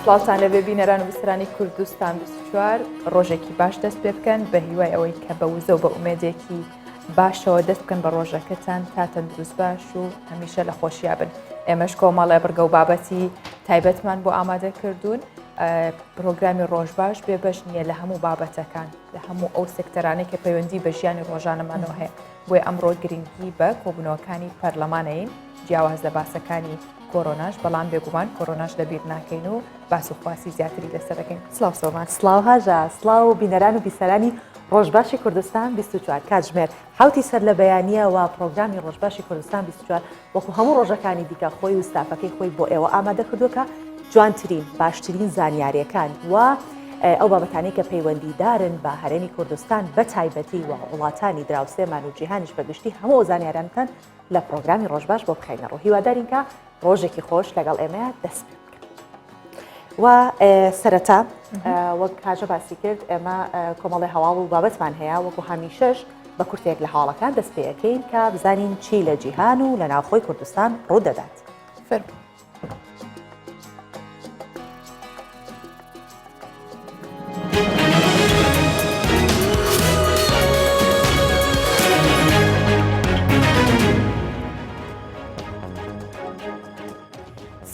سڵاوتان لەبێ بینەران و بیسترانی کوردستان 24 ڕۆژێکی باش دەست پێ بکەن بە هیوای ئەوەی کە بە وزە و بە ئومێدێکی باشەوە دەست بکەن بە ڕۆژەکەتان تا تەندروست باش و هەمیشە لە خۆشییا بن. ئێمەش کۆمەڵێ بڕگە و بابەتی تایبەتمان بۆ ئامادە کردوون. پرۆگرامی ڕۆژ باش بێبەش نییە لە هەموو بابەتەکان لە هەموو ئەو سێکتەرانەی کە پەیوەندی بە ژیانی ڕۆژانەمانەوە هەیە. بۆی ئەمڕۆ گرنگی بە کۆبوونەوەکانی پەرلەمانەین جیاواز لە باسەکانی کۆرۆناش، بەڵام بێگومان کۆرۆناش لەبیر ناکەین و باس و خواسی زیاتری لەسەرەکەین. سڵاو سۆمان. سڵاو هاژا، سڵاو بینەران و بیسەرانی ڕۆژباشی کوردستان 24 کاتژمێر حوتی سەر لە بەیانیە و پرۆگرامی ڕۆژباشی کوردستان 24 وەکو هەموو ڕۆژەکانی دیکە خۆی و ستافەکەی خۆی بۆ ئێوە ئامادە کردوکە جوانترین باشترین زانیاریەکان و ئەو بابەتانەی کە پەیوەندیدارن بە هەرێمی کوردستان بە تایبەتی و وڵاتانی دراوسێمان و جیهانیش بەگشتی هەموو زانیاریانتان لە پرۆگرامی ڕۆژباش بۆ بخەینەڕۆ. هیوادارین کە ڕۆژێکی خۆش لەگەڵ ئێمەیە دەست پێ بکەن. و سەرەتا وەک کاژە باسی کرد ئێمە کۆمەڵی هەواڵ و بابەتمان هەیە وەکو هەمیشەش بە کورتێک لە هەواڵەکان دەست پێەکەین کە بزانین چی لە جیهان و لە ناوخۆی کوردستان ڕوودەدات. فەرموو.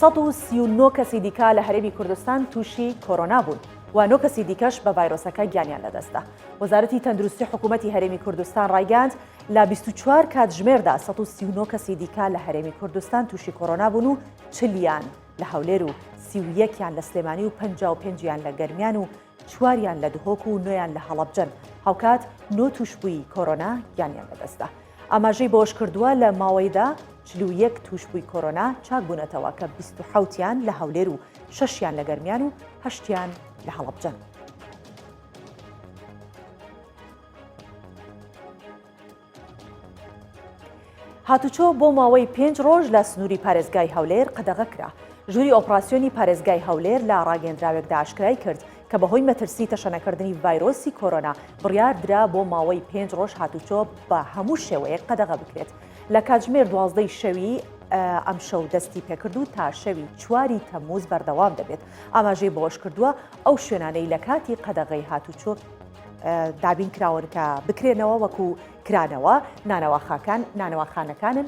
139 کەسی دیکە لە هەرێمی کوردستان تووشی کۆرۆنا بوون و 9 کەسی دیکەش بە ڤایرۆسەکە گیانیان لەدەستدا. وەزارەتی تەندروستی حکوومەتی هەرێمی کوردستان ڕایگەاند لە 24 کاتژمێردا 139 کەسی دیکە لە هەرێمی کوردستان تووشی کۆرۆنا بوون و 40یان لە هەولێر و 31یان لە سلێمانی و 55یان لە گەرمیان و 4یان لە دهۆک و 9یان لە هەڵەبجەن. هاوکات 9 تووشبووی کۆرۆنا گیانیان لەدەستدا. ئاماژەی بۆش کردووە لە ماوەیدا 41 تووشبووی کۆرۆنا چاک بوونەتەوە کە 27یان لە هەولێر و 6یان لە گەرمیان و 8یان لە هەڵەبجەن. هاتوچۆ بۆ ماوەی 5 ڕۆژ لە سنووری پارێزگای هەولێر قەدەغە کرا. ژووری ئۆپراسیۆنی پارێزگای هەولێر لە ڕاگەندراوێکدا ئاشکرای کرد کە بەهۆی مەترسی تەشەنەکردنی ڤایرۆسی کۆرۆنا بڕیار درا بۆ ماوەی 5 ڕۆژ هاتوچۆ بە هەموو شێوەیەک قەدەغە بکرێت. لە کاتژمێر 12 شەوی ئەم شەو دەستی پێکردو تا شەوی 4 تەمموز بەردەوام دەبێت. ئاماژەی بۆش کردووە ئەو شوێنانەی لە کاتی قەدەغەی هاتوچۆ دابین کراون کە بکرێنەوە وەکو کرانەوە، نانەوەخانەکانن،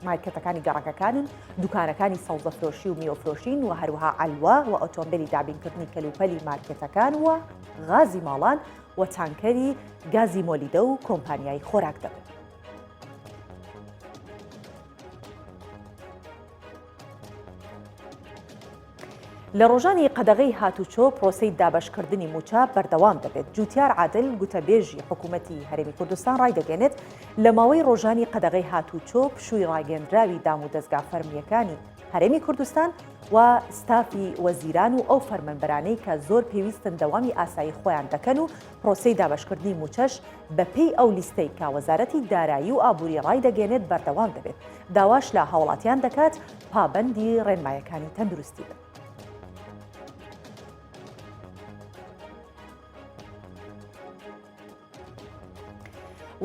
مارکێتەکانی گەڕەکەکانن، دوکانەکانی سەوزەفرۆشی و میوەفرۆشین و هەروەها ئەلوا و ئۆتۆمبیلی دابینکردنی کەلوپەلی مارکێتەکان و غازی ماڵان و تانکەری گازی مۆلیدە و کۆمپانیای خۆراک دەبن. لە ڕۆژانی قەدەغەی هاتوچۆ پرۆسەی دابەشکردنی موچە بەردەوام دەبێت. جوتیار عادل گوتەبێژی حکوومەتی هەرێمی کوردستان ڕایدەگەنێت لە ماوەی ڕۆژانی قەدەغەی هاتوچۆ پشووی ڕاگەندراوی دام و دەستگا فەرمیەکانی هەرێمی کوردستان و ستافی وەزیران و ئەو فەرمانبەرانەی کە زۆر پێویستن دەوامی ئاسایی خۆیان دەکەن و پرۆسەی دابەشکردنی موچەش بەپێی ئەو لیستەی کە وەزارەتی دارایی و ئابووری ڕایدەگەنێت بەردەوام دەبێت. داواش لە هاوڵاتیان دەکات پابەندی ڕێنمایەکانی تەندروستی بن.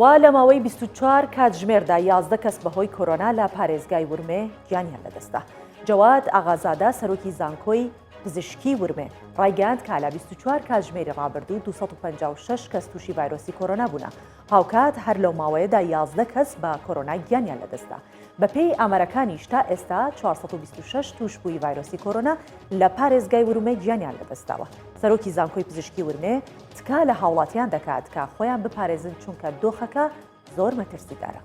و لە ماوەی 24 کاتژمێردا 11 کەس بەهۆی کۆرۆنا لە پارێزگای ورمێ گیانیان لەدەستا. جەواد ئاغازادە سەرۆکی زانکۆی پزیشکی ورمێ ڕایگەاند کە لە 24 کاتژمێری ڕابردوو 256 کەس تووشی ڤایرۆسی کۆرۆنا بوونە. هاوکات هەر لەو ماوەیەدا 11 کەس بە کۆرۆنا گیانیان لەدەستا. بەپێی ئامارەکانیش تا ئێستا 426 تووشبووی ڤایرۆسی کۆرۆنا لە پارێزگای ورمێ گیانیان لەدەستاوە. سەرۆکی زانکۆی پزیشکی ورمێ تکا لە هاوڵاتیان دەکات کە خۆیان بپارێزن چونکە دۆخەکە زۆر مەترسیدارە.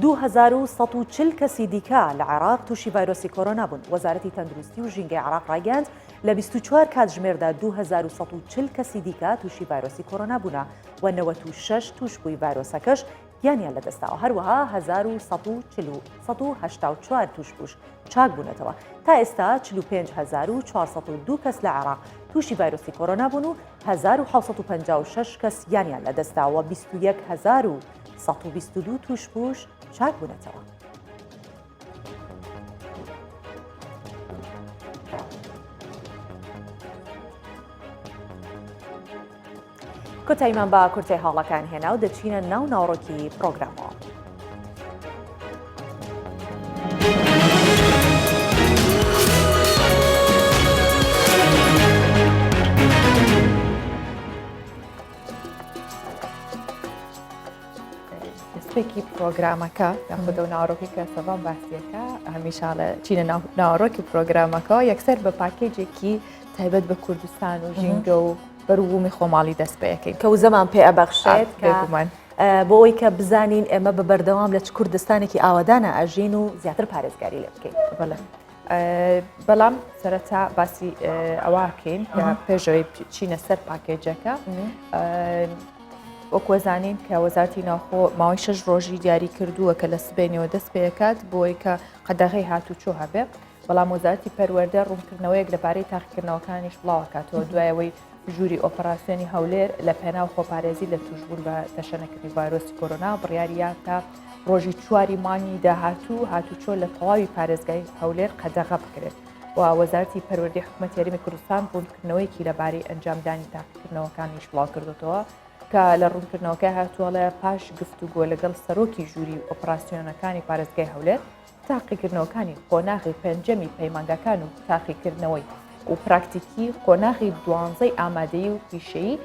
دو 2140 کەسی دیکە لە عێراق تووشی ڤایرۆسی کۆرۆنا بوون. وەزارەتی تەندروستی و ژینگەی عێراق ڕایگەاند لە 24 کاتژمێردا 2140 کەسی دیکە تووشی ڤایرۆسی کۆرۆنا بوونە و 96 تووشبووی ڤایرۆسەکەش گیانیان لەدەستاوە. هەروەها 1184 تووشبووش چاک بوونەتەوە. تا ئێستا 45402 کەس لە عێراق تووشی ڤایرۆسی کۆرۆنا بوون و 1756 کەس گیانیان لەدەستاوە. 21122 تووشبووش چاک بوونەتەوە. کۆتاییمان بە کورتەی هاوڵەکان هێنا و دەچینە ناو ناوڕۆکی پرۆگرامەوە. دەستپێکی پرۆگرامەکە یاخودە و ناوڕۆکی کە سەڤان باسیەکە هەمیشە چینە ناوڕۆکی پرۆگرامەکە یەکسەر بە پاکێجێکی تایبەت بە کوردستان و ژینگە و بەروبوومی خۆماڵی دەست پێەکەین کە زەمان پێ ئەبەخشێت بێگومان بۆ ئەوی کە بزانین ئێمە بە بەردەوام لە کوردستانێکی ئاوادانە ئاژین و زیاتر پارێزگاری لێ بکەین. بەڵێ بەڵام سەرەتا باسی ئەوواکەین پێشەوەی چینە سەر پاکێجەکە وەکوەزانین کە وەزارتی ناوخۆ ماوەی 6 ڕۆژی دیاری کردووە کە لە سبێنەوە دەست پێکات بۆی کە قەدەغی هاتوچۆ هەبێ بەڵام وەزارتی پەروەردە ڕوونکردنەوەیەک لەبارەی تاقیکردنەوەکانیش بڵاوکاتەوە دوایەوەی ژووری ئۆپەراسیۆنی هەولێر لە پێناو خۆپارێزی لە توشبوون بە تەشەنەکردنی ڤایرۆسی کۆرۆنا بڕیاریە تا ڕۆژی 4 مانگی داهاتوو هاتوچۆ لە تەواوی پارێزگای هەولێر قەدەغە بکرێت و وەزارتی پەروەردەی حکوومەتی یاریمی کوردستان ڕوونکردنەوەیکی لەبارەی ئەنجامدانی تاقیکردنەوەکانیش بڵاو کردوتەوە کە لە ڕوونکردنەوەکە هاتووەڵە پاش گفتوگۆ لەگەڵ سەرۆکی ژووری ئۆپەراسیۆنەکانی پارێزگای هەولێر تاقیکردنەوەکانی قۆناغی پەنجەمی پەیمانگەکان و تاقیکردنەوەی و پراکتیکی قۆناغی 12 ئامادەیی و پیشەیی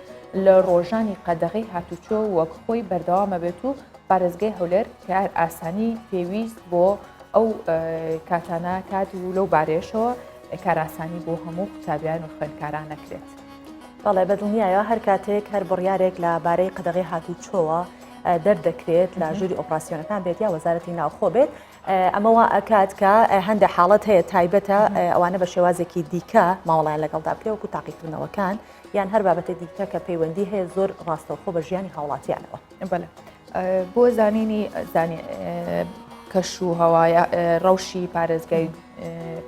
لە ڕۆژانی قەدەغی هاتوچۆ وەک خۆی بەردەوامە بێت و پارێزگای هەولێر کار ئاسانی پێویست بۆ ئەو کاتانە کات و لەو بارێشەوە کاراسانی بۆ هەموو قوتابیان و خوێندکاران نەکرێت. بەڵێ بەدڵنیایە هەر کاتێک هەر بڕیارێک لەبارەی قەدەغی هاتوچۆوە دەردەکرێت لە ژووری ئۆپراسیۆنەکان بێت یا وەزارەتی ناوخۆ بێت ئەمەوە ئەکات کە هەندێک حاڵەت هەیە تایبەتە ئەوانە بە شێوازێکی دیکە ماوەڵیان لەگەڵدا بکرێت وەکو تاقیکردنەوەکان یان هەر بابەتە دیکە کە پەیوەندی هەیە زۆر ڕاستەوخۆ بە ژیانی هاوڵاتیانەوە. بەڵێ بۆ زانینی کەش و هەوایە ڕەوشی پارێزگای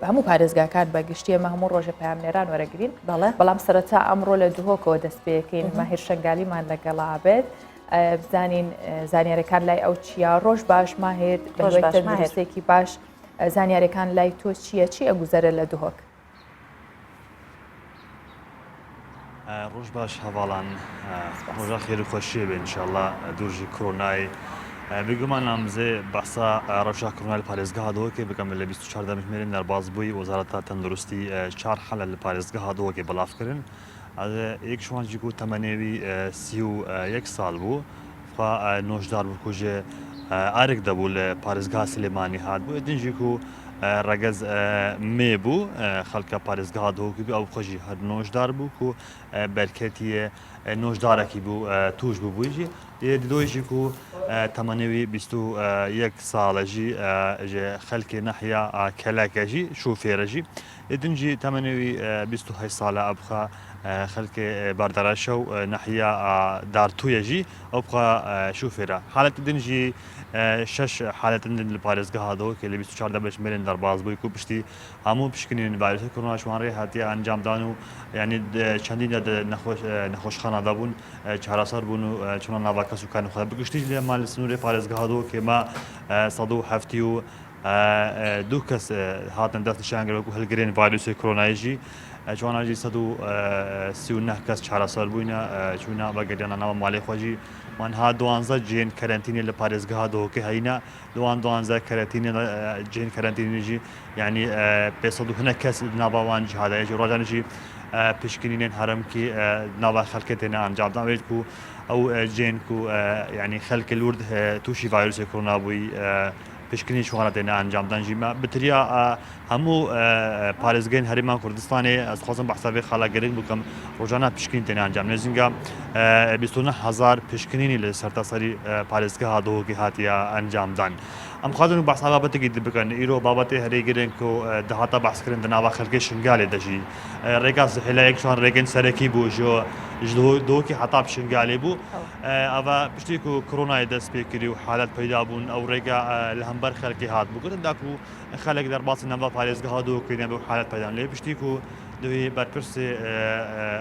هەموو پارێزگاکان بەگشتی ئەمە هەموو ڕۆژە پامنێران وەرەگرین بەڵام سەرەتا ئەمڕۆ لە دوهۆکەوە دەست پێەکەین ماهیر شنگالیمان لەگەڵا بێت بزانین زانیاریەکان لای ئەو چیە ڕۆژ باش ماهێت بەهێرسێکی باش زانیاریەکان لای تۆ چییە چی ئەگوزەرە لە دوهۆک ڕۆژ باش هەواڵان ڕۆژە خێر خۆشیە بێ ئینشاءڵڵا دوورژی کۆرۆنای بگومان ئەمزێ بەسا ڕەوشا کۆرۆنای لە پارێزگا هاتووەکێ بکەم لە 24 مێرین دەربازبووی وەزارەتە تەندروستی 4 حەلە لە پارێزگا هاتووەکێ بەڵافکردن یەک شوانجی و تەمەنێوی 31 ساڵ بوو خوا نۆژدار بکوژێ ئارێک دەبوو لە پارێزگا سلێمانی هات بوو دنجێک و ڕەگەز مێ بوو خەڵکە پارێزگا هاتووەکە ئەو خۆشی هەر نۆژدار بوو و بەرکەتیە نۆژدارێکی بوو توش بوو بوویژی دۆیژێک و تەمەنەوی 21 ساڵەژی خەلکی نەحیا کەلاکەژی شوفێرەژی دنجی تەمەنەوی 28 ساڵە ئەبخە خەلکی باردەراشە و نەحیا دارتوویەژی ئەو بخە شوفێرە حالەتی دنجی 6 حالەتن لە پارێزگا هاتەوە کە لە 24 بەشمێرن دەربازبووی و پشتی هەموو پشکنین ڤایرۆسی کۆرۆناشوانڕێ هاتیە ئەنجامدان و ینی چەندین نەخۆشخانەدا بوون چارەسەر بوون و چۆن ناواکەس و کانخۆ بگشتی لێ مال سنوورێ پارێزگا هاتەوە کێمە 170 و دوو کەس هاتن دەستنیشانگرەوە و هەلگرێن ڤایرۆسی کۆرۆناییژی جواناژی 139 کەس چارەسەر بووینە چوونە بەگەریانە ناوە ماڵی خۆشی وانها 12 جێن کەرەنتینی لە پارێزگا هاتەوەکە هەینە 12 کەرەنتینی جێن کەرەنتینیژی یعنی 500 کەس ناوەوان جیهادایەکی ڕۆژانێکی پشکنینێن هەرمکی ناوە خەڵکێتێنە ئەنجامداوێت و ئەو جێن و ینی خەلکە لورد تووشی ڤایرۆسی کۆرۆنا بووی پشکنی شوانەتێنە ئەنجامدانژیمە بتریا هەموو پارێزگەین هەرێما کوردستانی ئەسخوازم بەحسابێ خاڵاگەرێک بکەم ڕۆژانە پشکنین تێنە ئەنجام نێزینگە 29,000 پشکنینی لە سەرتاسەری پارێزگا هاتەوەکی هاتیە ئەنجامدان ئەم خوازن و بەحسا بابەتێکی بکەن ئیرۆ بابەتێ هەرێگرن و دەهاتە بەحسکردن دەناوە خەڵکی شنگالێ دەژی ڕێگا زحێلایەک شوان ڕێگەن سەرەکی بوو ژۆ دۆکی حتا پشنگالێ بوو ئەوە پشتێک و کۆرۆنای دەست پێکردی و حالەت پەیدا بوون ئەو ڕێگا لە هەمبەر خەڵکی هات بووگرن داکو خەلێک دەرباسی نەبە پارێزگا هاتووەکەینە بە حالەت پەیدان لێ پشتێک و دوێ بەرپرسی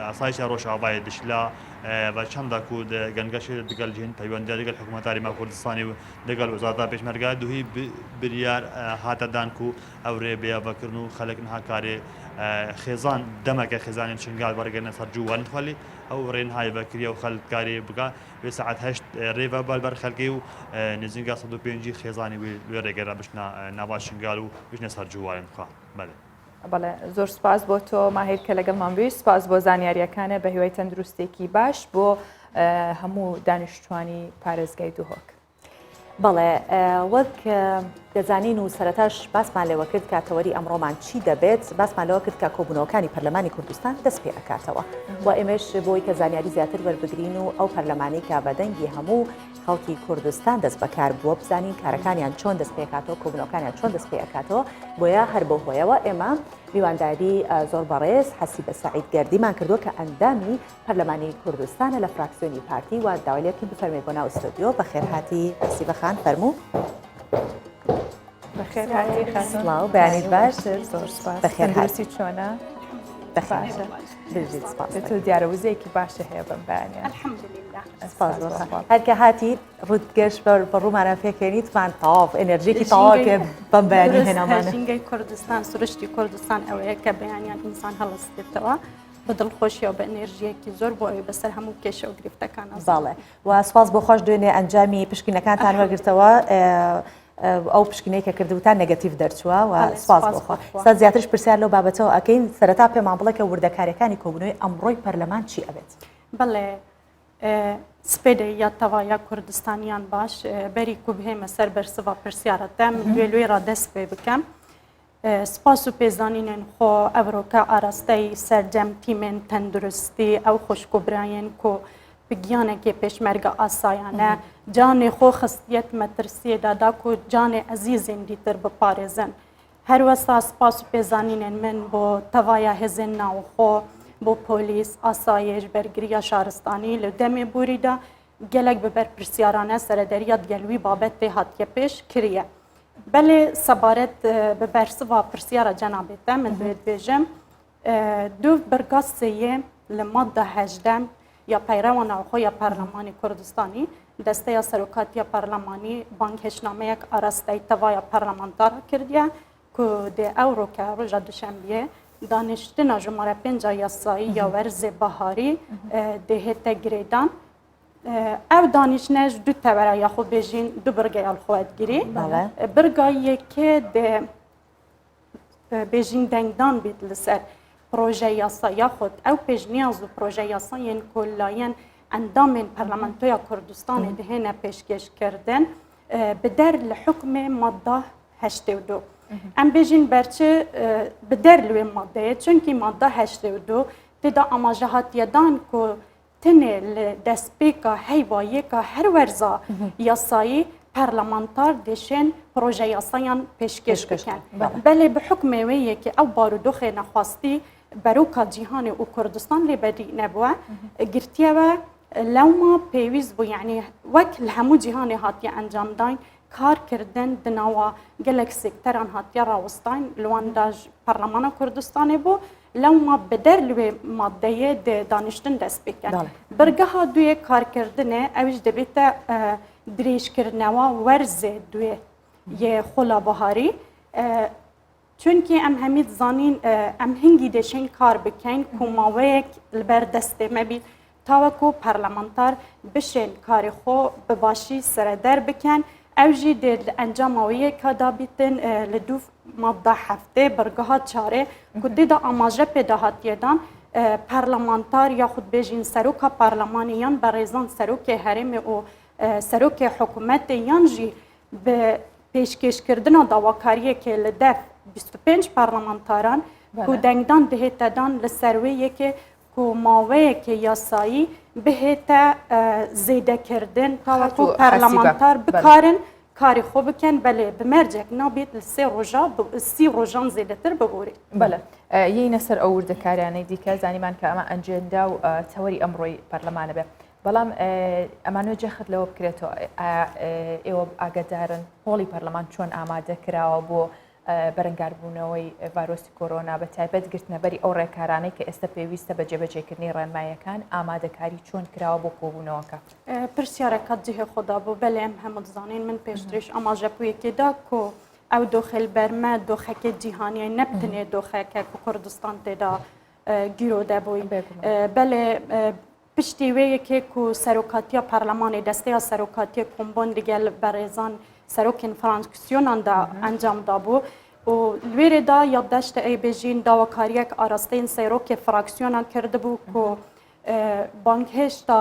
ئاسایشە ڕۆژاوای دشلا بە چەندە و گەنگەشێ دەگەل جێن پەیوەندە دەگەل حکوومەتاری ما کوردستانی و دەگەل وزارەتا پێشمەرگا دوهی بریار هاتەدان و ئەوڕێ بێەوەکردن و خەلک نها کارێ خێزان دەمەکە خێزانین شنگال بەرگەنە سەر جووان خۆلی ئەو ڕێنهای بەکریە و خەلکاری بکە بێ سەعات هەشت ڕێڤە بەلبەر خەلکی و نزیکە 105 خێزانی وێ ڕێگەرە بچنە ناواشنگال و بچنە سەر جووارن بخە بەڵێ. بەڵێ زۆر سپاس بۆ تۆ ماهیر کە لەگەڵمان بووی، سپاس بۆ زانیاریەکانە بە هیوای تەندروستێکی باش بۆ هەموو دانیشتوانی پارێزگای دووهۆک. بەڵێ وەک دەزانین و سەرەتاش باسمان لێوە کرد کاتەوەری ئەمڕۆمان چی دەبێت، باسمان لەوە کرد کە کۆبوونەوەکانی پەرلەمانی کوردستان دەست پێ ئەکاتەوە و ئێمەش بۆی کە زانیاری زیاتر وەربگرین و ئەو پەرلەمانی کا بەدەنگی هەموو خەڵکی کوردستان دەست بەکار بووە بزانین کارەکانیان چۆن دەست پێکاتەوە کۆبوونەوەکانیان چۆن دەست پێکاتەوە بۆیە هەر بە هۆیەوە ئێمە میوانداری زۆر بەڕێز حەسی بە سەعید گەردیمان کردووە کە ئەندامی پەرلەمانی کوردستانە لە فراکسیۆنی پارتی و داوایەکی بفەرمێ بۆ ناو ئستودیۆ بەخێرهاتی حەسی بەخان فەرموو. بەخێرهاتی سڵاو بەیانیت باش زۆر سپاس. بەخێرهاتی چۆنە؟ بەخێرە بژیت سپاس. تۆ دیارەوزەیەکی باشە هەیە بەم بەیانیان. الحەمدولله. سپاس هەرکە هاتی ڕوتگەشت بە ڕوومانە پێکەێنیتمان تاواف ئەنەرژێکی تاوا پێ بەم بەیانی هێنامانە. هەژینگەی کوردستان سروشتی کوردستان ئەوەیە کە بەیانیان ئینسان هەڵەستێتەوە بە دڵخۆشی و بە ئەنێرژیەکی زۆر بۆ ئەوەی بەسەر هەموو کێشە و گرفتەکان باڵێ و سپاس بۆ خۆش دوێنێ ئەنجامی پشکنەکانتان وەرگرتەوە ئەو پشکنەیە کە کردوتان نەگەتیڤ دەرچووە و سپاس بۆخۆ ستا زیاترش پرسیار لەو بابەتەوە ئەەکەین سەرەتا پێمان بڵێ کە وردەکاریەکانی کۆبوونەوەی ئەمڕۆی پەرلەمان چی ئەبێت؟ بەڵێ سپێدە یا تەوایا کوردستانیان باش بەری کو بهێمە سەر بەرسەوە پرسیارەتەم دوێ ڕادەست پێ بکەم. سپاس و پێزانینێن خۆ ئەڤرۆکە ئاراستەی سەرجەم تیمێن تەندروستی ئەو خوشکوبرایەن کۆ بگیانێکی پێشمەرگە ئاسایانە جانێ خۆ خستیەت مەترسیێدادا و جانێ ئەزیزێن دیتر بپارێزن. هەروەستا سپاس و پێزانینێن من بۆ تەوایا هێزن ناوخۆ بۆ پۆلیس ئاسایش بەرگریە شارستانی لە دەمێ بوریدا gelek bi ber pirsyarane serederiya gelwî babet tê hatiye pêş kiriye. Belê sebaret bi bersiva pirsyara cenabê te min dê dibêjim du birgaseyê li madde 18 ya peyrewa navxwe ya Perlemanî Kurdistanî desteya serokatiya Perlemanî bankheşnameyek arasteyî tevaya parlamentar kirdiye ku dê ew roke roja duşembiyê daniştina ji mare pênca yasayî ya werzê beharî dê hête girêdan. Ev danîşne ji du tevera ya xwe bêjîn du birgeya li xwe digirî. Birgayekê dê bêjîn dengdan bêt li ser proje yasa yaxud ew pêjniyaz û proje yasayên ku layên endamên Parlamentoya Kurdistanê dihêne pêşkêşkirdin bi der li hukmê madda 82. Em bêjîn berçi bi der li wê maddeyê çunkî madda 82 têda amaje hatiye dan ku tenê li destpêka heyvayêka her werza yasayî parlamentar dêşên proje yasayan pêşkêş bikin. Belê bi hukmê wê yekê ew barodoxê nexwastî beroka cîhanê û Kurdistan lê bedî nebûye girtiye we lewma pêwîz bû yanî wek li hemû cîhanê hatiye encamdan karkirdin di nava gelek sekteran hatiye rawestan li wan da ji Parlemana Kurdistanê bû lewma bi der li wê maddeyê de danîştin dest bikin. Birgeha duyê karkirdinê ew jî dibête dirêjkirnewa werzê duyê yê xola biharî çunkî em hemî dizanîn em hingî deşên kar bikin ku maweyek li ber destê me bî tawa ku parlamentar bişên karê xwe bi başî sereder bikin ew jî dê li encama wê yeka dabîtin li du madda heftê birgeha çarê ku dê de amaje pêda hatiye dan parlamentar yaxud bêjîn seroka parlemanî yan berêzan serokê herêmê û serokê hikûmetê yan jî bi pêşkêşkirina dawakariyekê li dev 25 parlamentaran ku dengdan dihête dan li ser wê yekê ku maweyekê yasayî bihête zêdekirdin tawa ku parlamentar bikarin karê xwe bikin belê bi mercek nabêt li sê roja sî rojan zêdetir biborî. Bele yîne ser ew werdekariyanê dîke zanîman ke ema encenda û tewerî emroyê parlemane be. بەڵام ئەمانە جەخت لەوە بکرێتەوە ئێوە ئاگدارن هۆڵی پەرلەمان چۆن ئامادە کراوە بۆ بەرەنگاربوونەوەی ڤایرۆسی کۆرۆنا بە تایبەت گرتنەبەری ئەو ڕێکارانەی کە ئێستا پێویستە بە جێبەجێکردنی ڕێنماییەکان ئامادەکاری چۆن کراوە بۆ کۆبوونەوەکە. پرسیارەکە جێهێ خۆدا بوو بەلێم هەموو دزانین من پێشترش ئاماژەپویەکێدا کۆ ئەو دۆخێل بەرمە دۆخەکە جیهانیە نەبتنێ دۆخەکە کوردستان تێدا گیرۆ دەبووی بەلێ پشتی وەیەکێ و سەرۆکاتیە پەرلەمانی دەستەیە سەرۆکاتیە کۆمبۆن دیگەل بەڕێزان سەرۆکین فرانکسیۆناندا ئەنجامدا بوو و لێرێدا یادداشتە ئەیبێژین داواکاریەک ئاراستەین سەیرۆکێ فراکسیۆنان کردبوو و بانک هێشتا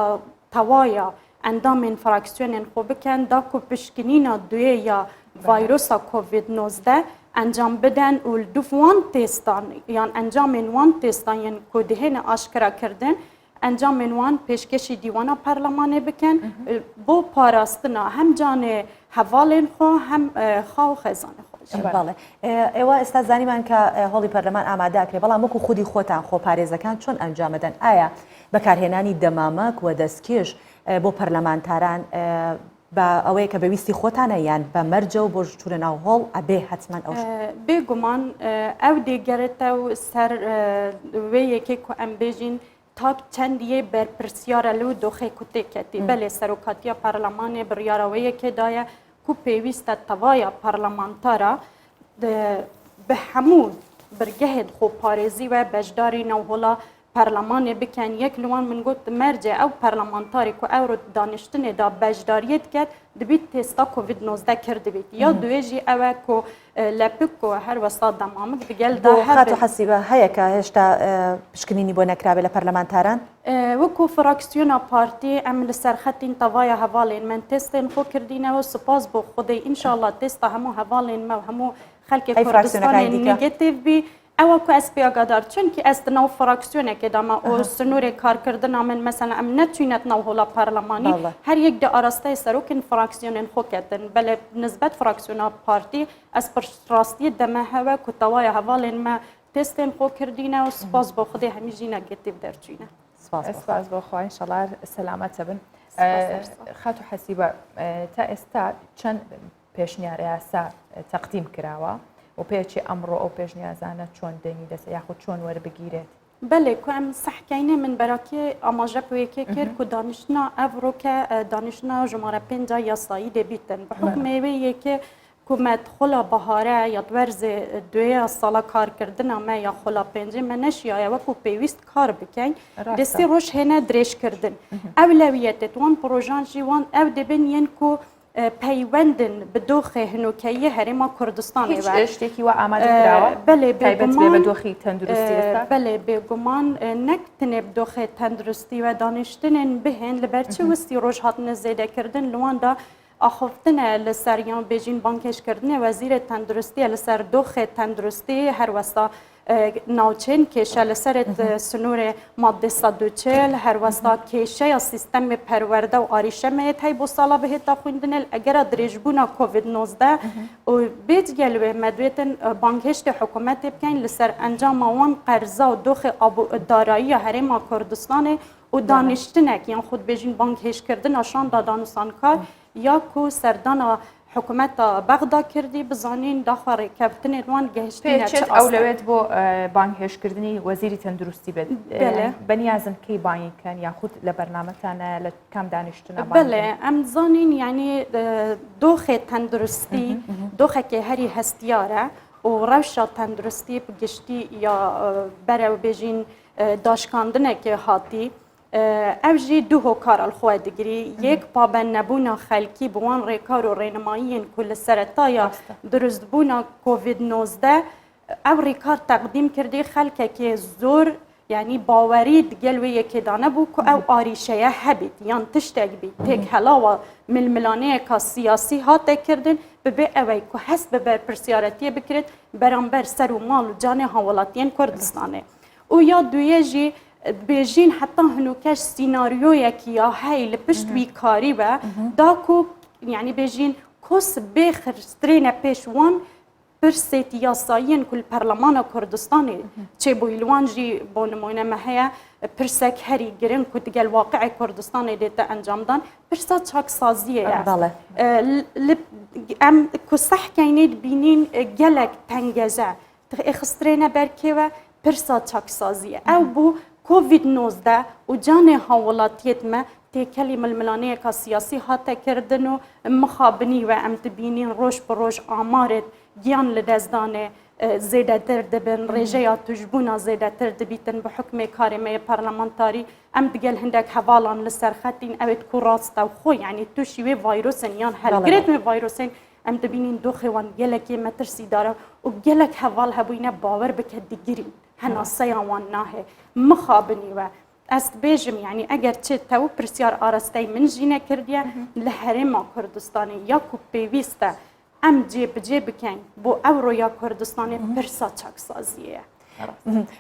تەوایە ئەندامên فراکسیۆنên خۆ بکەن دا ku pişkinîna duê ya vîrusa COVID-19 encam bidin û li du wan têstan yan encamên wan têstan yên ku dihêne aşkira kirdin encamên wan pêşkêşî dîwana perlemanê bikin bo parastina hem canê hevalên xwe hem xwe û xezanê xwe. بەڵێ ئێوە ئێستا زانیمان کە هەڵی پەرلەمان ئامادەکرێ بەڵام وەکو خودی خۆتان خۆ پارێزەکان چۆن ئەنجامەدەن ئایا بەکارهێنانی دەمامەک و دەستکێش بۆ پەرلەمانتاران بە ئەوەیە کە بەویستی خۆتانە یان بە مەرجە و بۆ چونە ناو هۆڵ ئەبێ حتممەن ئەو بێگومان ئەو دێگەرێتە و سەر وەیەکێک و ئەم بێژین تاک چەندیە بەرپرسیارە لەو دۆخی کوتێکەتی بەلێ سەرۆکاتیە پەرلەمانێ بڕیاڕەوەیەکێدایە ku pêwîst e tevaya parlamentara bi hemû birgehên xweparêzî ve beşdarî navhola perlemanê bikin yek li wan min got merce ew parlamentarê ku ew daniştinê da beşdariyê diket dibît têsta COVID-19 kir dibît ya duê jî ew e ku lepik ku her westa demamik digel da هاتو حەسیبە هەیە کە هێشتا پشکنینی بۆ نەکرابێت لە پەرلەمانتاران وەکو فراکسیۆنا پارتی ئەم li ser xetên tevaya hevalên min testên xwe kirdînewe spas bo xwedê înşallah testa hemû hevalên me hemû xelkê Kurdistanê negatif bî ew ku ez pê agadar çunkî ez di nav fraksiyonekê de me û sinûrê karkirina min mesela em neçûne navhola perlemanî her yek de arasteyê serokên fraksiyonên xwe ketin belê nizbet fraksiyona partî ez rastiyê deme heve ku tevaya hevalên me testên xwe kirdîne û spas bo xwedê hemî jî negatif derçûne. سپاس بۆ خۆی ئینشەڵا سەلامەتە بن خات و حەسیبە تا ئێستا چەند پێشنیار یاسا تەقدیم کراوە و پێچی ئەمڕۆ ئەو پێشنیازانە چۆن دەنگی دەسە یاخود چۆن وەربگیرێت بله که ام سحکینه من براکی آماجه پویکی کرد که دانشنا افرو که دانشنا جماره پنجا یاسایی دبیتن به حکم ایویه که کومت خلا بهاره یا ورز دوی سالا کار کردن ما یا خلا پنجه من نشیای و کو پیوست کار بکن دستی روش هنه درش کردن اولویت وان پروژان جوان او دبن ین کو پیوندن به دوخه هنوکیه هرما کردستان هیچ اشتکی و آماده کراوه بله به دوخی تندرستی است بله بگمان نکتنه به دوخه تندرستی و دانشتن بهن لبرچه وستی روش هاتن زیده کردن لوان دا آخفتنه لسریان بیجین بانکش کردنه وزیر تندرستی لسر دوخه تندرستی هر وستا ناوچین کشه لسرت سنور ماده 140 هر وستا کشه یا سیستم پرورده و آریشه میت های بو سالا به تا خوندن اگر درجبونا کووید 19 و بیت گلوه مدویتن بانکشت حکومت بکن لسر انجام وان قرضه و دوخ ابو دارایی هرما کردستان و دانشتنک یعنی خود بیجین بانکش کردن نشان دادانستان کار یا کو سردان حکومت بغدا کردی بزانین داخل رکابتن روان گهشتینه چه اولویت بو بانک هشکردنی وزیری تندرستی بد بنیازن کی بانک کن یا خود لبرنامه تانه لکم دانشتنا بانک بله ام زانین یعنی دوخ تندرستی دوخ که هری هستیاره و روشا تندرستی بگشتی یا برای بیجین داشکاندنه که هاتی او جی دو هوکار الخواه دگری یک پابند نبونا خلکی بوان ریکار و رینمایین کل سرطایا درست بونا کووید 19 او ریکار تقدیم کرده خلکه که زور یعنی باوری دگلوی یکی دانه بو که او آریشه هبید یان تشتگ بید تک هلاوه ململانه که سیاسی هاته کردن ببه اوی که حس ببر پرسیارتی بکرد برانبر سر و مال و جان حوالاتین کردستانه او یا دویه جی بیجین حتی هنوکش سیناریوی که یا هی لپشت بیکاری و دا کو یعنی بیجین کس بخرسترین پیشوان پرسیت یاسایین کل پرلمان کردستانی چه بویلوان جی با نمونه مهیا پرسک هری گرن که دیگه واقع کردستانی دیتا انجام دان پرسا چاک سازیه است ام کسح کینید بینین گلک تنگزه اخسترین برکه و پرسا چاک سازیه او بو کووید 19 و جان حوالاتیت ما تێکەلی ململانەیەکە سیاسی هاتەکردن و مخابنی و ئەم دبینین ڕۆژ بە ڕۆژ ئامارێت گیان لە دەستدانێ زێدەتر دەبن ڕێژەیە توشبوونا زێدەتر دەبیتن بە حکمێ کارێمەیە پەرلەمانتاری ئەم دگەل هەندێک هەواڵان لەسەر خەتین ئەوێت کو ڕاستە و خۆی یعنی تووشی وێ ڤایرۆسن یان هەلگرێت وێ ڤایرۆسین ئەم دەبینین دۆخێوان گەلێکی مەترسیدارە و گەلێک هەواڵ هەبووینە باوەڕ بکە دگرین هەناسەیان وان ناهێ مخابنیوە ئەست بێژم یعنی ئەگەر چێتەوە پرسیار ئاراستەی من ژینە کردیە لە هەرێما کوردستانی یاکو پێویستە ئەم جێبجێ بکەین بۆ ئەوڕۆیا کوردستانی پرسا چاکسازیەیە.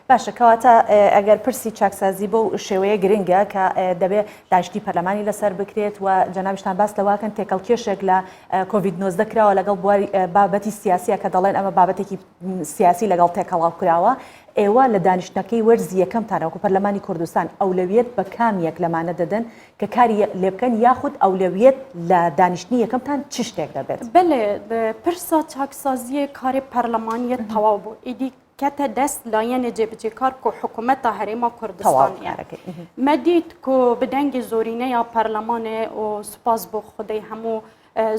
باشە کەواتە ئەگەر پرسی چاکسازی بۆ شێوەیە گرنگە کە دەبێت داشتی پەرلەمانی لەسەر بکرێت و جەنابشتان باس لەواکەن تێکەڵکێشێک لە کۆڤید-19 کراوە لەگەڵ بابەتی سیاسیە کە دەڵێن ئەمە بابەتێکی سیاسی لەگەڵ تێکەڵاو کراوە ئێوە لە دانیشتەکەی وەرزی یەکەمتانەوەکو پەرلەمانی کوردستان ئەولەویەت بە کامیەک لەمانە دەدەن کە کاری لێ بکەن یاخود ئەولەویەت لە دانیشتنی یەکەمتان چ شتێک دەبێت؟ بەڵێ پرسا چاکسازیە کاری پەرلەمانیە تەواو بوو ئیدی کەتە دەست لایەنە جێبجێکار کۆ حکوومەتە هەرێما کوردستانیە مەدیت کۆ بدەنگی زۆرینەیە پەرلەمانێ و سوپاس بۆ خودەی هەموو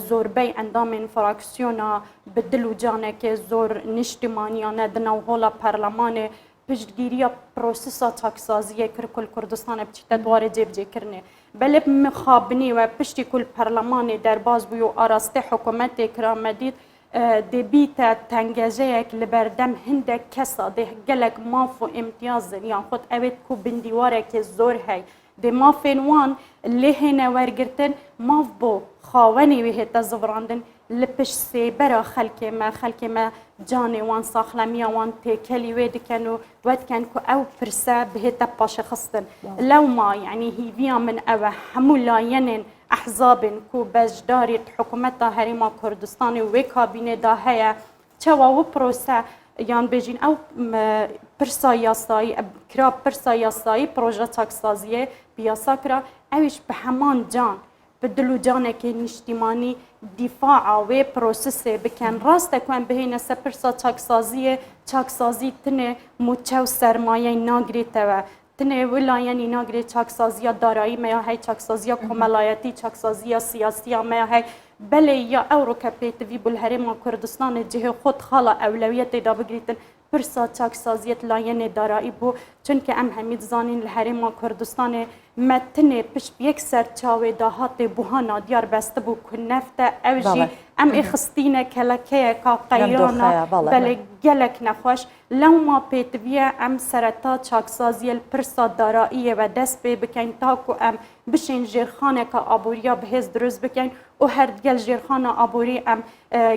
زۆربەی ئەندامên فراکسیۆنا bi dil û canekê zor niştimaniyanê di navhola perlemanê piştgiriya prosesa çaksaziyê kir ku li Kurdistanê biçîte dwarê cêbicêkirinê. Belê mixabinî we piştî ku li perlemanê derbas bûye û arastê hikûmetê kira medît debîte tengezeyek li berdem hindek kesa dê gelek maf û imtiyazin yan xwe evêt ku bindîwarekê zor hey dê mafên wan lê hêne wergirtin mav bo xawenê wê hête zivrandin li pişt sêbera xelkê me canê wan saxlemiya wan têkelî wê dikin û wedikin ku ew pirse bihête paşexistin. Lewma yanî hîviya min ew e hemû layenên احزابên ku beşdarê hikûmeta Herêma Kurdistanê wê kabînê da heye çawa wî prose yan bêjîn ew pirsa yasayî kira pirsa yasayî proje çaksaziyê bi yasa kira ew îş bi heman can bi dil û canekê niştîmanî dîfaa wê prosesê bikin rast e ku em bihêne ser pirsa çaksaziyê çaksazî tinê mûçew sermayeyê nagirêtewe tinê wê layenî nagirê çaksaziya darayî me ya hey çaksaziya komelayetî çaksaziya siyasiya me ya hey belê ya ewroke pêtivî bû li Herêma Kurdistanê cihê xwe xala ewlewiyetê da bigirîtin pirsa çaksaziyet layenê darayî bû çunke em hemî dizanîn li Herêma Kurdistanê me tinê pişt yek ser çawê da hatê buhana diyar beste bû ku nefte ew jî em ê xistîne kelekeyeka qeyrana belê gelek nexweş lewma pêtiviye em sereta çaksaziyê li pirsa darayî ve dest pê bikin ta ku em bişên jêrxaneka aboriya bihêz dirûz bikin û her gel jêrxana aborî em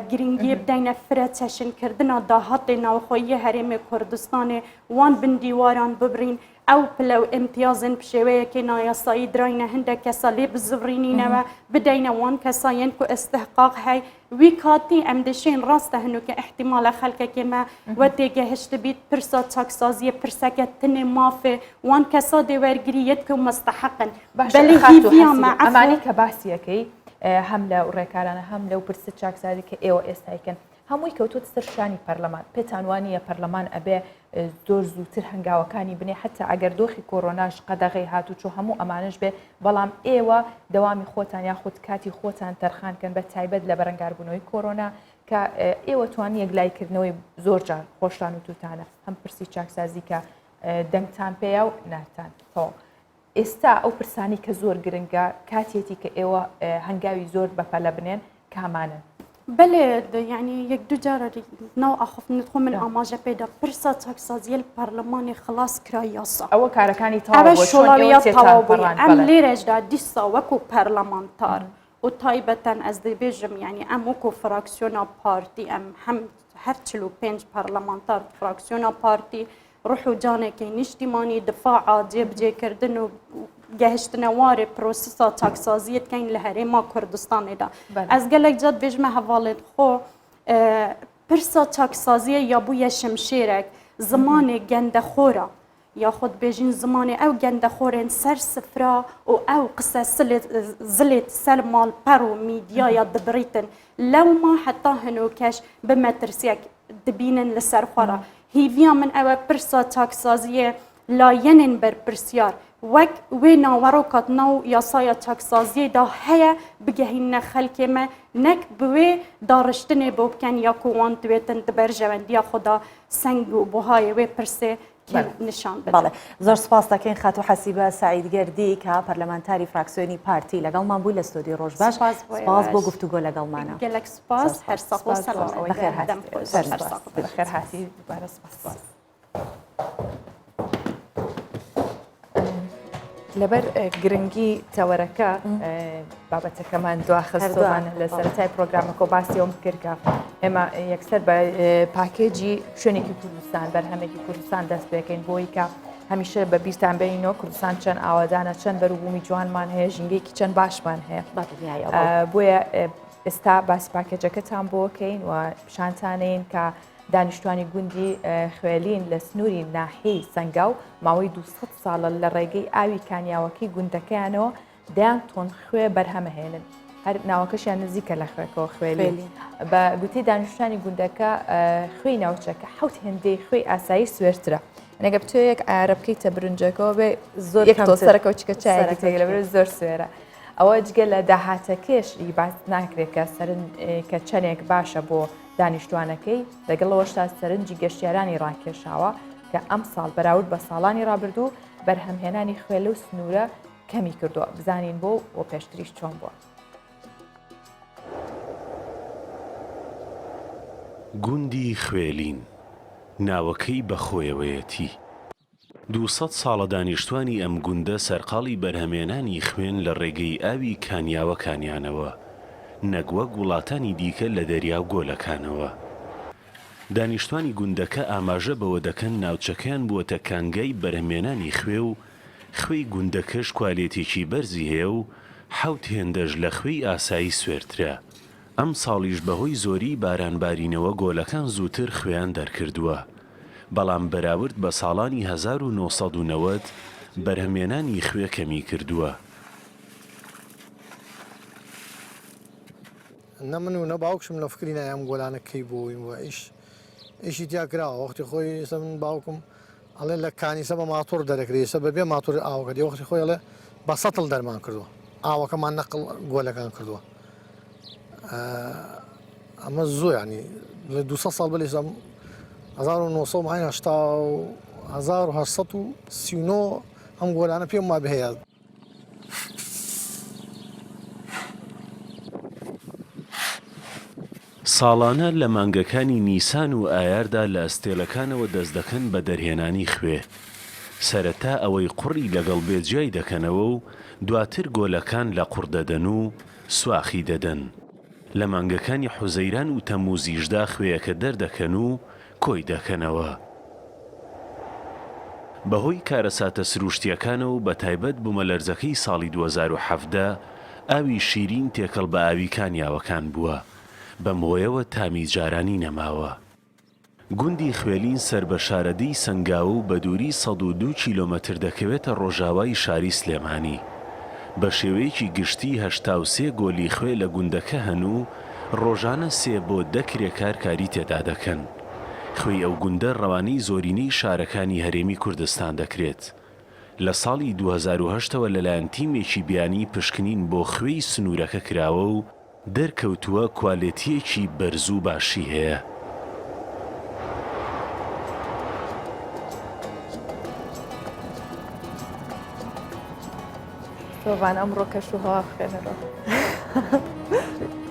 giringiyê bideyne fire çeşinkirina dahatê navxweyî Herêmê Kurdistanê wan bin dîwaran bibirîn ew pilew imtiyazên bi şêweyekê nayasayî dirayne hindek kesa lê bizivrînînewe bideyne wan kesa yên ku istihqaq hey wî katî em dişên rast e hinûke ihtimala xelkekê me we têgehişt bît pirsa çaksaziyê pirseke tinê mafê wan kesa dê wergirî yet ku musteheqin belê hîviya me ئەمانی کە باسیەکەی هەم لە ڕێکارانە هەم لەو پرسە چاکسازی کە ئێوە ئێستایکەن هەمووی کەوتوت سەر شانی پەرلەمان پێتان وانییە پەرلەمان ئەبێ زۆر زووتر هەنگاوەکانی بنێ حتا ئەگەر دۆخی کۆڕۆناش قەدەغی هاتوچۆ هەموو ئەمانش بێ بەڵام ئێوە دەوامی خۆتان یاخود کاتی خۆتان تەرخانکەن بە تایبەت لە بەرەنگاربوونەوەی کۆڕۆنا کە ئێوە توانی یەکلایکردنەوەی زۆر جار خۆشتان و توتانە هەم پرسی چاکسازی کە دەنگتان پێیا و ناتان تۆ ئێستا ئەو پرسانی کە زۆر گرنگە کاتێتی کە ئێوە هەنگاوی زۆر بەپەلە بنێن کامانن بله یعنی یک دو جار نو اخفنی خو من آماجه پیدا پرسا چاکسازی پارلمانی خلاص کرا یاسا او کارکانی تاو و شولاویات تاو ام لیرج دا دیسا وکو پارلمانتار و تایبتن از دی بیجم یعنی ام وکو فراکسیونا پارتی ام هم هر 45 پارلمانتار فراکسیونا پارتی روحو جانه که نشتیمانی دفاع جێبجێ کردن و گەهشتنەوارێ پرۆسیسا چاکسازیت کەین لە هەرێما کوردستانێدا ئەس gelek جات بێژمە هەواڵێت خۆ پرسا چاکسازیە یا بوویە شمشێرێک زمانێ گەندەخۆرە یاخود بێژین زمانێ ئەو گەندەخۆرێن سەر سفرا و ئەو قسە زلێت سەر ماڵپەر و میدیایە دبڕیتن لەوما حتا هەنۆکەش بمەترسیەک دبینن لەسەر خوارە هیڤیا من ئەوە پرسا چاکسازیە لایەنێن بەرپرسیار وەک وێ ناوەڕۆکاتنا و یاسایە چاکسازیێدا هەیە بگەهینە خەلکێ me نەک bi wê daڕشtinê بۆ بکەن یا ku wan divêtin di ber jewendiya xwe da seng û buhayê wê pirsê نیشان بدەن. بەڵێ زۆر سپاس دەکەین خات و حەسیبە سعیدگەردی کە پەرلەمانتاری فراکسیۆنی پارتی لەگەڵمان بووی لە ستۆدیۆ ڕۆژباش. سپاس بۆ گفتوگۆ لەگەڵمانە. gelek spas her saq و سەلام بەخێر هاتی دووبارە سپاس. لەبەر گرنگی تەوەرەکە بابەتەکەمان دواخستۆمان لە سەرەتای پرۆگرامەکە باسی ئەوم کردکە ئێمە یەکسەر بە پاکێجی شوێنێکی کوردستان بەرهەمێکی کوردستان دەست پێکەین بۆی کە هەمیشە بە بیرتان بینەوە کوردستان چەند ئاوادانە چەند بەروبوومی جوانمان هەیە ژینگەیەکی چەند باشمان هەیە بۆیە ئێستا باسی پاکێجەکەتان بۆکەین و پیشانتانین کە دانیشتوانی گوندی خوێلین لە سنووری ناحیەی سەنگاو ماوەی 200 ساڵە لە ڕێگەی ئاوی کانیاوەکەی گوندەکەیانەوە دەیان تۆن خوێ بەرهەمەهێنن هەر ناوەکەشیان نزیکە لە خوێکەوە خوێلین بە گوتی دانیشتوانی گوندەکە خوێی ناوچەکە حوت هێندەی خوێی ئاسایی سوێرترە نەگە بتوەیەک ئارە بکەیتە برنجەکەەوە بێ زۆر سەرەکە و چکە چایەکی تێ لەبەر زۆر سوێرە ئەوە جگە لە داهاتەکەش باس ناکرێت کە سەرن کە چەندێک باشە بۆ دانیشتوانەکەی لەگەڵەوەشتا سەرنجی گەشتیارانی ڕاکێشاوە کە ئەم ساڵ بەراورد بە ساڵانی ڕابردوو بەرهەمهێنانی خوێلە و سنوورە کەمی کردووە بزانین بۆ و پێشتریش چۆن بووە. گوندی خوێلین ناوەکەی بەخۆیەوەیەتی 200 ساڵە دانیشتوانی ئەم گوندە سەرقاڵی بەرهەمێنانی خوێن لە ڕێگەی ئاوی کانیاوەکانیانەوە نەگوەک وڵاتانی دیکە لە دەریا و گۆلەکانەوە. دانیشتوانی گوندەکە ئاماژە بەوە دەکەن ناوچەکەیان بووەتە کانگای بەرهەمێنانی خوێ و خوێی گوندەکەش کوالێتێکی بەرزی هەیە و حوت هێندەش لە خوێی ئاسایی سوێرترە. ئەم ساڵیش بەهۆی زۆری بارانبارینەوە گۆلەکان زووتر خوێیان دەرکردووە. بەڵام بەراورد بە ساڵانی 1990 بەرهەمێنانی خوێ کەمی کردووە. نە من و نە باوکشم لە فکری نایەم گۆلانەکەی بۆیم وە ئیشی تیا کراوە وەختی خۆی سە من باوکم ئەڵێ لە کانیسە بە ماتۆر دەرەکرێسە بەبێ ماتۆر ئاوەکە دی وەختی خۆی ئەڵێ بە سەتڵ دەرمان کردووە ئاوەکەمان نەقڵ گۆلەکان کردووە. ئەمە زۆر ینی لە 200 ساڵ بەلێسم 1939 ئەم گۆلانە پێم وا بهەیە. ساڵانە لە مانگەکانی نیسان و ئایاردا لە ئەستێلەکانەوە دەست دەکەن بە دەرهێنانی خوێ. سەرەتا ئەوەی قوڕی لەگەڵ بێجیای دەکەنەوە و دواتر گۆلەکان لە قوڕ دەدەن و سواخی دەدەن. لە مانگەکانی حوزەیران و تەمووزیشدا خوێیەکە دەردەکەن و کۆی دەکەنەوە. بەهۆی کارەساتە سروشتیەکانە و بە تایبەت بوومەلەرزەکەی ساڵی 2017 ئاوی شیرین تێکەڵ بە ئاوی کانیاوەکان بووە. بەم هۆیەوە تامی جارانی نەماوە. گوندی خوێلین سەر بە شارەدەی سەنگاو و بە دووری 102 کیلۆمەتر دەکەوێتە ڕۆژاوای شاری سلێمانی. بە شێوەیەکی گشتی 83 گۆلی خوێ لە گوندەکە هەن و ڕۆژانە 3 بۆ 10 کرێکار کاری تێدا دەکەن. خوێی ئەو گوندە ڕەوانەی زۆرینەی شارەکانی هەرێمی کوردستان دەکرێت. لە ساڵی 2008ەوە لەلایەن تیمێکی بیانی پشکنین بۆ خوێی سنوورەکە کراوە و دەرکەوتووە کوالێتیەکی بەرز و باشی هەیە. تۆڤان ئەمڕۆ کەشوهەوا بخێنەوە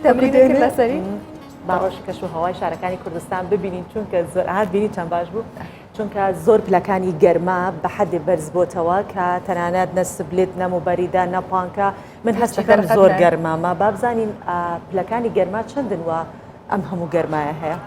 تەمرینێکی لەسەری باڕۆژ کەش و هەوای شارەکانی کوردستان ببینین چونکە زۆر ئاهات بینی چەند باش بوو چونکە زۆر پلەکانی گەرما بە حەدێ بەرز بۆتەوە کە تەنانەت نەسبلێت نەموبەریدا نەپانکە من هەست دەکەم زۆر گەرمامە با بزانین پلەکانی گەرما چەندن وە ئەم هەموو گەرمایە هەیە.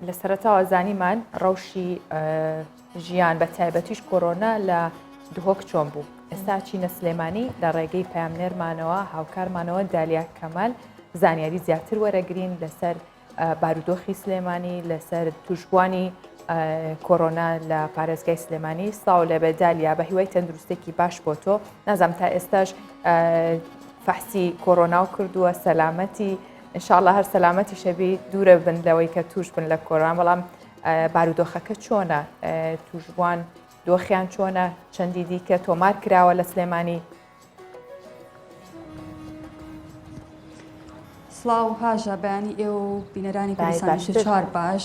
لە سەرەتاوە زانیمان ڕەوشی ژیان بە تایبەتیش کۆرۆنا لە دهۆک چۆن بوو. ئێستا چینە سلێمانی لە ڕێگەی پامنێرمانەوە هاوکارمانەوە دالیا کەمال زانیاری زیاتر وەرەگرین لەسەر بارودۆخی سلێمانی لەسەر توشبوانی کۆرۆنا لە پارێزگای سلێمانی. ساو لە بەدالیا بە هیوای تەندروستێکی باش بۆ تۆ نازام تا ئێستاش فەحسی کۆرۆنا و کردووە سەلامەتی انشاءله هەر سەلامەتی شەبی دوورە بن لەوەی کە توش بن لە کۆرۆنا بەڵام بارودۆخەکە چۆنە توشبوان دۆخیان چۆنە چەندی دیکە تۆمار کراوە لە سلێمانی. سڵاو هاژە بەیانی ئێوە و بینەرانی کوردستانی چوار باش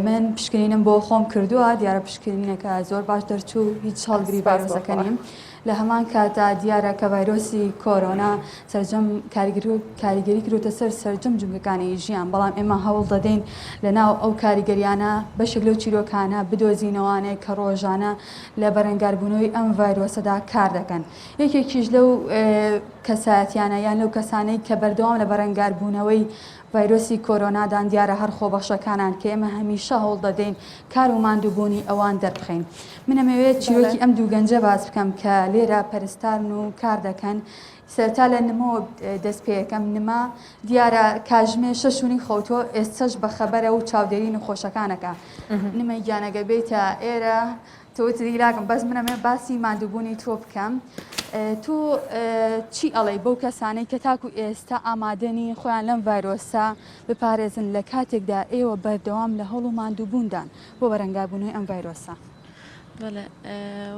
من پشکنینم بۆ خۆم کردووە دیارە پشکنینەکە زۆر باش دەرچوو هیچ هەڵگری ڤایرۆسەکە نیم لە هەمان کاتا دیارە کە ڤایرۆسی کۆرۆنا سەرجەم کاریگەری کردوتە سەر سەرجەم جنگەکانی ژیان بەڵام ئێمە هەوڵ دەدەین لەناو ئەو کاریگەریانە بەشێک لەو چیرۆکانە بدۆزینەوەیە کە ڕۆژانە لە بەرەنگاربوونەوەی ئەم ڤایرۆسەدا کار دەکەن. یەکێکیش لەو کەسایەتیانە یان لەو کەسانەی کە بەردەوام لە بەرەنگاربوونەوەی ڤایرۆسی کۆرۆنادان دیارە هەر خۆبەخشەکانان کە ئێمە هەمیشە هەوڵ دەدەین کار و ماندووبوونی ئەوان دەربخین. من ئەمەوێت چیرۆکی ئەم دوو گەنجە باس بکەم کە لێرە پەرستارن و کار دەکەن. سەرتا لە نمەوە دەست پێیەکەم نما دیارە کاژمێ شەشونی خەوتۆ ئێستش بەخەبەرە و چاودێری نەخۆشەکانەکە نمە گیانەگە بێتە ئێرە تۆتری لاگەم بەس منەمێ باسی ماندووبوونی تۆ بکەم. تۆ چی ئەڵێ بەو کەسانەی کە تاکو ئێستا ئامادەنی خۆیان لەم ڤایرۆسە بپارێزن لە کاتێکدا ئێوە بەردەوام لە هەوڵ و ماندووبووندان بۆ بەرەنگاربوونەوەی ئەم ڤایرۆسە؟ بەڵێ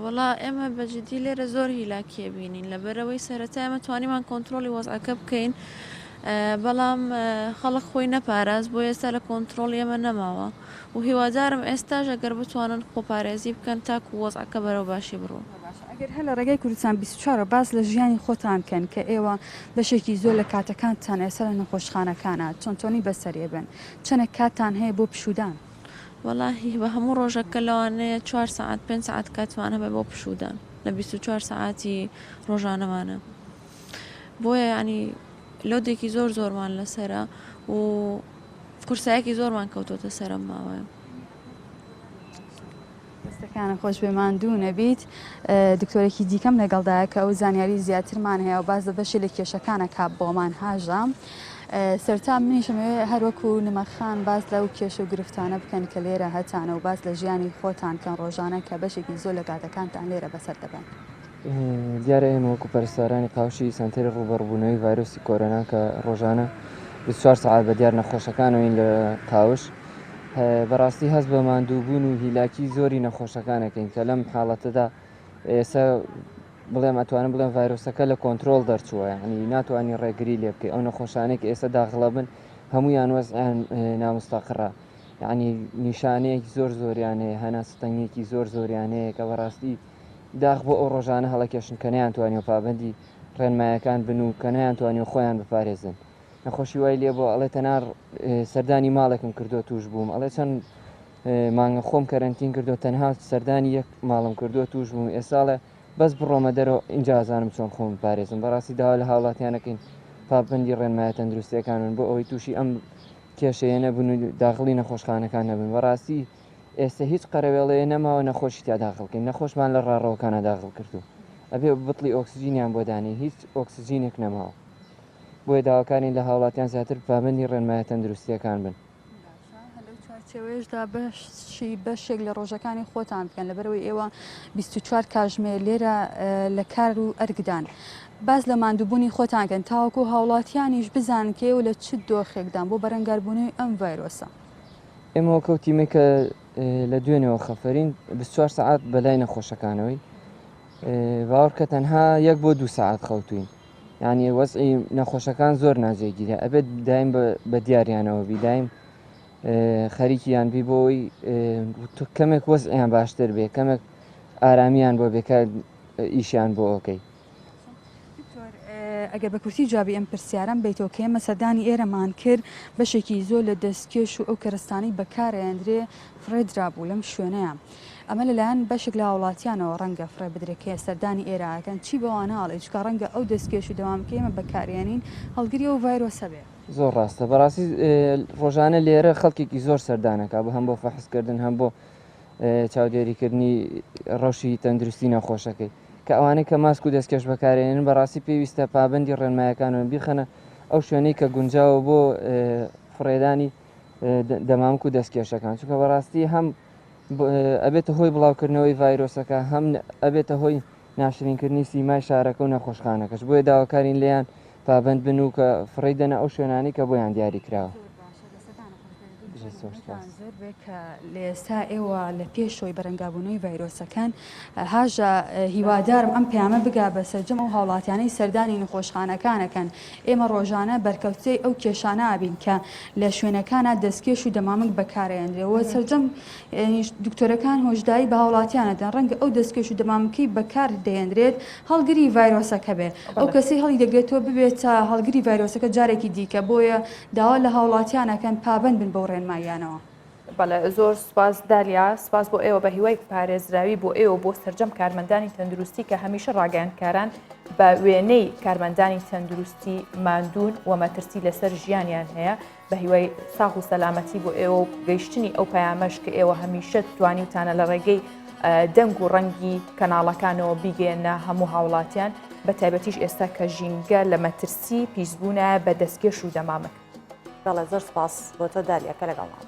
وەڵا ئێمە بەجددی لێرە زۆر هیلاکیە بینین لەبەرەوەی سەرەتا ئێمە توانیمان کۆنتترۆلی وەزعەکە بکەین بەڵام خەڵق خۆی نەپاراز بۆ ئێستا لە کۆنتترۆل ئێمە نەماوە و هیوادارم ئێستاژ ئەگەر بتوانن خۆپارێزی بکەن تاکو وەزعەکە بەرەو باشی بڕۆ. ئەگەر هەر لە ڕێگەی کوردستان 24 باس لە ژیانی خۆتان کەن کە ئێوە بەشێکی زۆر لە کاتەکانتان ئێستا لە نەخۆشخانەکانە چۆنتۆنی بەسەریە بن چەنە کاتان هەیە بۆ پشودان؟ وەڵاهی بە هەموو ڕۆژەکە لەوانەیە 4 ساعت 5 ساعت کاتمان هەبێ بۆ پشودان لە 24 ساعتی ڕۆژانەمانە بۆیە ینی لۆدێکی زۆر زۆرمان لەسرە و کورسایەکی زۆرمان کەوتۆتە سەرم ماوەیە. دەستەکانە خۆش بێماندوو نەبیت. دکتۆرێکی دیکەم لەگەڵدایە کە ئەو زانیاری زیاترمان هەیە و باز لە بەشی لە کێشەکانە کاپ بۆمان هاژام. سەرتا منیشمەوێ هەروەکو نمەخان باز لەو کێشە و گرفتانە بکەن کە لێرە هەتانە و باز لە ژیانی خۆتان کەن ڕۆژانە کە بەشێکی زۆر لە کاتەکانتان لێرە بەسەر دەبن. دیارە ئێمە وەکو پەرستارانی قاوشی سنتەری ڕوبەڕبوونەوەی ڤایرۆسی کۆرۆنا کە ڕۆژانە 24 ساعت بە دیار نەخۆشەکانەوەین لە قاوش بەڕاستی هەست بە ماندووبوون و هیلاکی زۆری نەخۆشەکانەکەین کە لەم حاڵەتەدا ئێستا بڵێم ئەتوانم بڵێم ڤایرۆسەکە لە کۆنتترۆل دەرچووە ینی ناتوانانی ڕێگری لێ بکەی ئەو نەخۆشانێک ئێستا داخڵە بن هەمویان وەزیان نامستەقڕە یعنی نیشانەیەکی زۆر زۆریان هەیە هەنا ستەنگێکی زۆر زۆریان هەیە کە بەڕاستی داخ بۆ ئەو ڕۆژانە هەڵەکێشن کە نەیانتوانی و پابندی ڕێنمایەکان بن و کە نەیانتوانی و خۆیان بپارێزن نەخۆشی وای لێ بۆ ئەڵێ تەنار سەردانی ماڵێکم کردو توش بووم ئەڵێ چەند مانگە خۆم کەرنتین کردو تەنها سەردانی یەک ماڵم کردو توش بووم ئێساڵێ بەس بڕۆمە دەرەوە اینجازانم چۆن خۆم پارێزم بەڕاستی داوا لە هاوڵاتیانەکەین پابندی ڕێنمایە تەندروستیەکانن بۆ ئەوەی تووشی ئەم کێشەیە نەبوون و داخڵی نەخۆشخانەکان نەبن بەڕاستی ئێستا هیچ قەرەوێڵەیە نەماوە نەخۆشی تا داخڵکەین نەخۆشمان لە ڕاڕەوەکانە داخڵ کردو ئەبێ بڵی ئۆکسسیجینیان بۆ دانی هیچ ئۆکسسیجینێک نەماوە بۆیە داواکانی لە هاوڵاتیان زیاتر پابندی ڕێنمایە تەندروستیەکان بن چێوێژدا بەشێک لە ڕۆژەکانی خۆتان بکەن لەبەرەوەی ئێوە 24 کاتژمێر لێرە لە کار و ئەرگدان باز لە ماندووبوونی خۆتانکەن تاوەکو هاوڵاتیانیش بزان کێو لە چ دۆخێکدان بۆ بەرەنگاربوونی ئەم ڤایرۆسە ئێمە کەوتیمە کە لە دوێنەوە خەفەرین 24 ساعت بەلای نەخۆشەکانەوەی باوەڕ کە تەنها 1 بۆ 2 ساعت خەوتوین یعنی وەزعی نەخۆشەکان زۆر ناجێگیرە ئەبێت دایم بە دیاریانەوە بیدایم خەریکیان بی بۆی کەمێک وەزعیان باشتر بێ کەمێک ئارامیان بۆ بێکە ئیشیان بۆ ئۆکەی ئەگەر بە کورتی جوابی ئەم پرسیاران بیتەوە کە ئێمە سەردانی ئێرەمان کرد بەشێکی زۆر لە دەستکێش و ئەو کەرستانی بەکارەیەندرێ فڕێدرابوو لەم شوێنەیە ئەمە لەلایەن بەشێک لە هاوڵاتیانەوە ڕەنگە فڕێ بدرێکێ سەردانی ئێراکەن چی بەواناڵێ چکە ڕەنگە ئەو دەستکێش و دەوامکە ئێمە بەکارێنین هەڵگری و ڤایرۆسە بێ زۆر ڕاستە بەڕاستی ڕۆژانە لێرە خەڵکێکی زۆر سەردانەکە بە هەم بۆ فەحسکردن هەم بۆ چاودێریکردنی ڕەوشی تەندروستی نەخۆشەکەی کە ئەوانەی کە ماسک و دەستکەش بەکارێنن بەڕاستی پێویستە پابندی ڕێنمایەکانەوە بیخەنە ئەو شوێنەی کە گونجاوە بۆ فڕێدانی دەمامک و دەستکێشەکان چونکە بەڕاستی هەم ئەبێتە هۆی بڵاوکردنەوەی ڤایرۆسەکە هەم ئەبێتە هۆی ناشرینکردنی سیمای شارەکە و نەخۆشخانەکەش بۆیە داواکارین لێیان پابند بن و کە فڕی دەنە ئەو شوێنانی کە بۆیان دیاری کراوە زۆر بێ کە لە ئێستا ئێوە لە پێشەوەی بەرەنگابوونەوەی ڤایرۆسەکان هاژە هیوادارم ئەم پەیامە بگا بە سەرجەم ئەو هاوڵاتیانەی سەردانی نەخۆشخانەکانەکەن ئێمە ڕۆژانە بەرکەوتەی ئەو کێشانە ئابین کە لە شوێنەکانە دەستکێش و دەمامک بەکارێنرێەوە سەرجەم دکتۆرەکان هۆشداری بە هاوڵاتیانەدەن ڕەنگە ئەو دەستکێش و دەمامکی بەکار دەهێنرێت هەڵگری ڤایرۆسەکە بێ ئەو کەسی هەڵی دەگرێتەوە ببێتە هەڵگری ڤایرۆسەکە جارێکی دیکە بۆیە داوا لە هاوڵاتیانەکەن پابند بن بۆ ڕێنماییانەوە بەڵێ زۆر سپاس دالیا سپاس بۆ ئێوە بە هیوای پارێزراوی بۆ ئێوە بۆ سەرجەم کارمەندانی تەندروستی کە هەمیشە ڕاگەیاندکاران بە وێنەی کارمەندانی تەندروستی ماندوون و مەترسی لەسەر ژیانیان هەیە بە هیوای ساغ و سەلامەتی بۆ ئێوە و گەیشتنی ئەو پەیامەش کە ئێوە هەمیشە توانیوتانە لە ڕێگەی دەنگ و ڕەنگی کەناڵەکانەوە بیگەێنە هەموو هاوڵاتیان بە تایبەتیش ئێستا کە ژینگە لە مەترسی پیسبوونە بە دەستکێش و دەمامک. بەڵێ زۆر سپاس بۆ تۆ دالیاکە لەگەڵمان.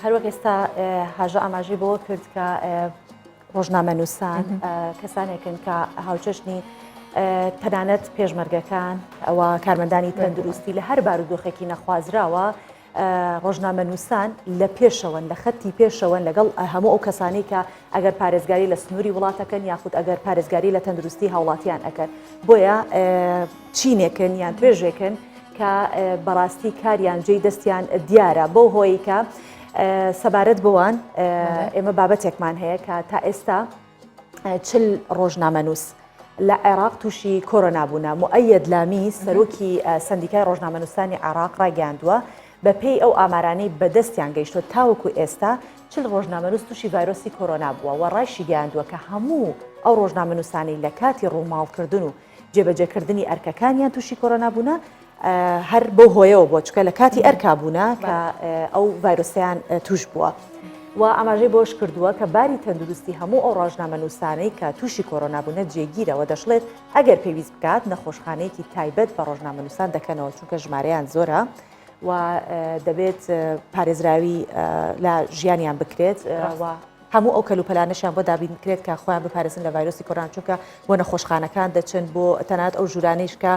هەروەک ئێستا هاژە ئاماژەی بۆ کرد کە ڕۆژنامەنووسان کەسانێکن کە هاوچەشنی تەنانەت پێشمەرگەکان ئەوە کارمەندانی تەندروستی لە هەر بارودۆخێکی نەخوازراوە ڕۆژنامەنووسان لە پێشەوەن لە خەتی پێشەوەن لەگەڵ هەموو ئەو کەسانی کە ئەگەر پارێزگاری لە سنووری وڵاتەکەن یاخود ئەگەر پارێزگاری لە تەندروستی هاوڵاتیان ئەکەن بۆیە چینێکن یان توێژێکن کە بەڕاستی کاریان جێی دەستیان دیارە بۆ هۆی کە سەبارەت بوان ئێمە بابەتێکمان هەیە کە تا ئێستا 40 ڕۆژنامەنووس لە عێراق تووشی کۆرۆنا بوونە مؤەید لامی سەرۆکی سندیکای ڕۆژنامەنووسانی عێراق ڕاگەیاندووە بە پێی ئەو ئامارانەی بەدەستیان گەیشتوە تاوەکو ئێستا 40 ڕۆژنامەنووس تووشی ڤایرۆسی کۆرۆنا بووە و ڕایشی گەیاندووە کە هەموو ئەو ڕۆژنامەنووسانی لە کاتی ڕووماڵکردن و جێبەجێکردنی ئەرکەکانیان تووشی کۆرۆنا بوونە هەر بۆ هۆیەوە بۆ چکە لە کاتی ئەرکابوونا کە ئەو ڤایرۆسیان توش بووە و ئاماژەی بۆش کردووە کە باری تەندروستی هەموو ئەو ڕۆژنامەنووسانەی کە تووشی کۆرۆنابوونە جێگیرەوە دەشڵێت ئەگەر پێویست بکات نەخۆشخانەیەکی تایبەت بە ڕۆژنامەنووسان دەکەنەوە چونکە ژمارەیان زۆرە و دەبێت پارێزراوی لە ژیانیان بکرێت و هەموو ئەو کەلوپەلانەشیان بۆ دابینکرێت کە خۆیان بپارێزن لە ڤایرۆسی کۆرۆنا چونکە بۆ نەخۆشخانەکان دەچن بۆ تەنانەت ئەو ژورانەیش کە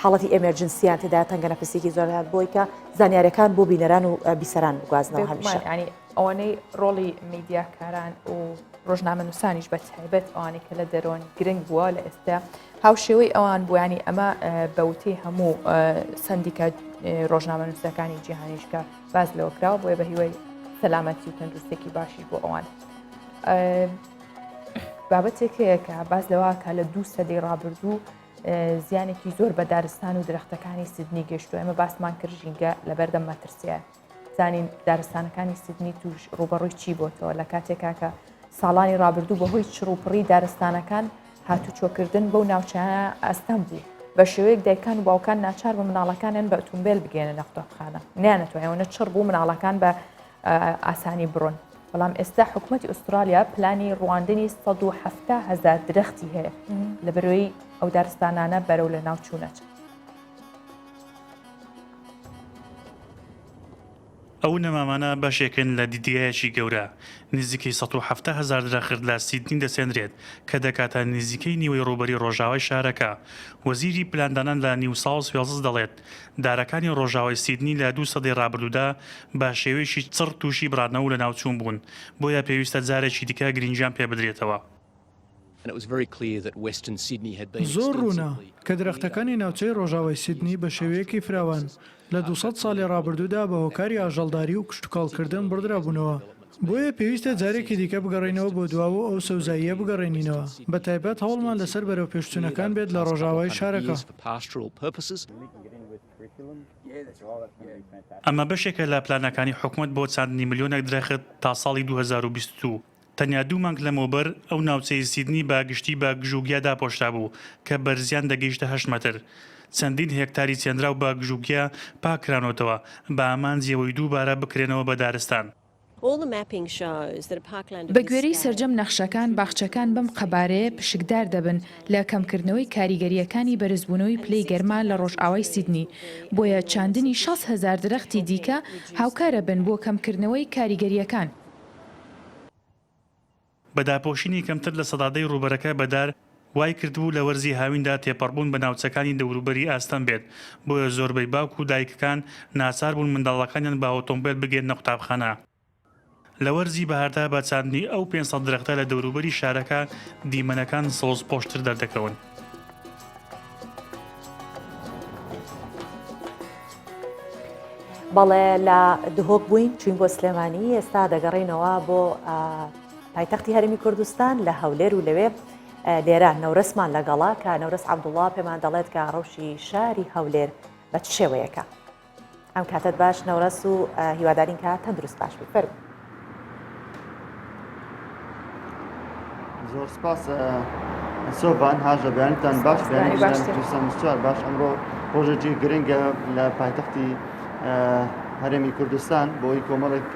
حاڵەتی ئێمەرجنسیان تێدا تەنگە نەفەسێکی زۆر هات بۆی کە زانیاریەکان بۆ بینەران و بیسەران بگوازنەوە هەمیشە. ینی ئەوانەی ڕۆڵی میدیاکاران و ڕۆژنامە نووسانیش بە تایبەت ئەوانەی کە لە دەرۆن گرنگ بووە لە ئێستا هاوشێوەی ئەوان بۆیانی ئەمە بەوتەی هەموو سندیکە ڕۆژنامە نووسەکانی جیهانیش کە باز لەوە کراوە بۆیە بە هیوای سەلامەتی و تەندروستێکی باشی بۆ ئەوان. بابەتێک هەیە کە باز لەوە کە لە 2 سەدەی ڕابردوو زیانێکی زۆر بە دارستان و درەختەکانی سیدنی گەشتووە. ئێمە باسمان کرد ژینگە لەبەردەم مەترسیە. زانین دارستانەکانی سیدنی توش ڕوبەڕووی چی بۆتەوە لە کاتێکا کە ساڵانی ڕابردوو بەهۆی چڕوپڕی دارستانەکان هاتوچۆکردن بەو ناوچانە ئەستەم بوو. بە شێوەیەک دایکان و باوکان ناچار بە مناڵەکانیان بە ئۆتۆمبیل بگەێنە نە قوتابخانە. نیانەتوانێت ئەوەنە چڕ بوو مناڵەکان بە ئاسانی بڕۆن. بەڵام ئێستا حکوومەتی ئوسترالیا پلانی ڕواندنی 170,000 درەختی هەیە لە بەرەوەی ئەو دارستانانە بەرەو لە ناو چوونەچ. ئەو نەمامانە بەشێکن لە دیدگایەکی گەورە. نزیکەی 170,000 درەخت لە سیدنی دەسێنرێت کە دەکاتە نزیکەی نیوەی ڕوبەری ڕۆژاوای شارەکە. وەزیری پلاندانان لە نیو ساوس وێلز دەڵێت دارەکانی ڕۆژاوای سیدنی لە 2 سەدەی ڕابردوودا بە شێوەیەکی چڕ تووشی بڕادنەوە لە ناوچوون بوون، بۆیە پێویستە جارێکی دیکە گرنگیان پێ بدرێتەوە. زۆر ڕوونا کە درەختەکانی ناوچەی ڕۆژاوای سیدنی بە شێوەیەکی فراوان لە 200 ساڵی ڕابردوودا بە هۆکاری ئاژەڵداری و کشتتوکاڵکردن بڕدرابوونەوە. بۆیە پێویستە جارێکی دیکە بگەڕێنەوە بۆ دواوە ئەو سەوزاییە بگەڕێنینەوە. بە تایبەت هەوڵمان لەسەر بەرەو پێشچوونەکان بێت لە ڕۆژاوای شارەکە. ئەمە بەشێکە لە پلانەکانی حکوومەت بۆ چاندنی ملیۆنێک درەخت تا ساڵی 2022. تەنیا 2 مانگ لەمەوبەر ئەو ناوچەی سیدنی بە گشتی بە گژوگیادا پۆشتا بوو کە بەرزیان دەگەیشتە 8 مەتر. چەندین هێکتاری چێنرا و بە گژوگیا پاکرانەوەتەوە بە ئامانجیەوەی دووبارە بکرێنەوە بە دارستان. بە گوێرەی سەرجەم نەخشەکان باخچەکان بەم قەبارەیە پشکدار دەبن لە کەمکردنەوەی کاریگەریەکانی بەرزبوونەوەی پلەی گەرما لە ڕۆژئاوای سیدنی. بۆیە چاندنی 60,000 درەختی دیکە هاوکارە بن بۆ کەمکردنەوەی کاریگەریەکان. بەداپۆشینی کەمتر لە سەدادەی ڕوبەرەکە بەدار وای کردبوو لە وەرزی هاویندا تێپەڕبوون بە ناوچەکانی دەوروبەری ئاستەم بێت، بۆیە زۆربەی باوک و دایکەکان ناچار بوون منداڵەکانیان بە ئۆتۆمبیل بگێنە قوتابخانە. لە وەرزی بەهاردا بە چاندنی ئەو 500 درەختە لە دەوروبەری شارەکە دیمەنەکان سۆز پۆشتر دەردەکەون. بەڵێ لە دهۆک بووین چوین بۆ سلێمانی. ئێستا دەگەڕێنەوە بۆ پایتەختی هەرمی کوردستان لە هەولێر و لەوێ لێرە نەورەسمان لەگەڵا کە نەورەس عەبدوڵڵا پێمان دەڵێت کە ڕەوشی شاری هەولێر بە چ شێوەیەکە. ئەم کاتت باش نەورەس و هیوادارین کە تەندروست باش بی فەرموو. زۆر سپاس سۆڤان هاژە بەیانتان باش بەیانیستوار باش. ئەمڕۆ ڕۆژێکی گرنگە لە پایتەختی هەرێمی کوردستان بۆی کۆمەڵێک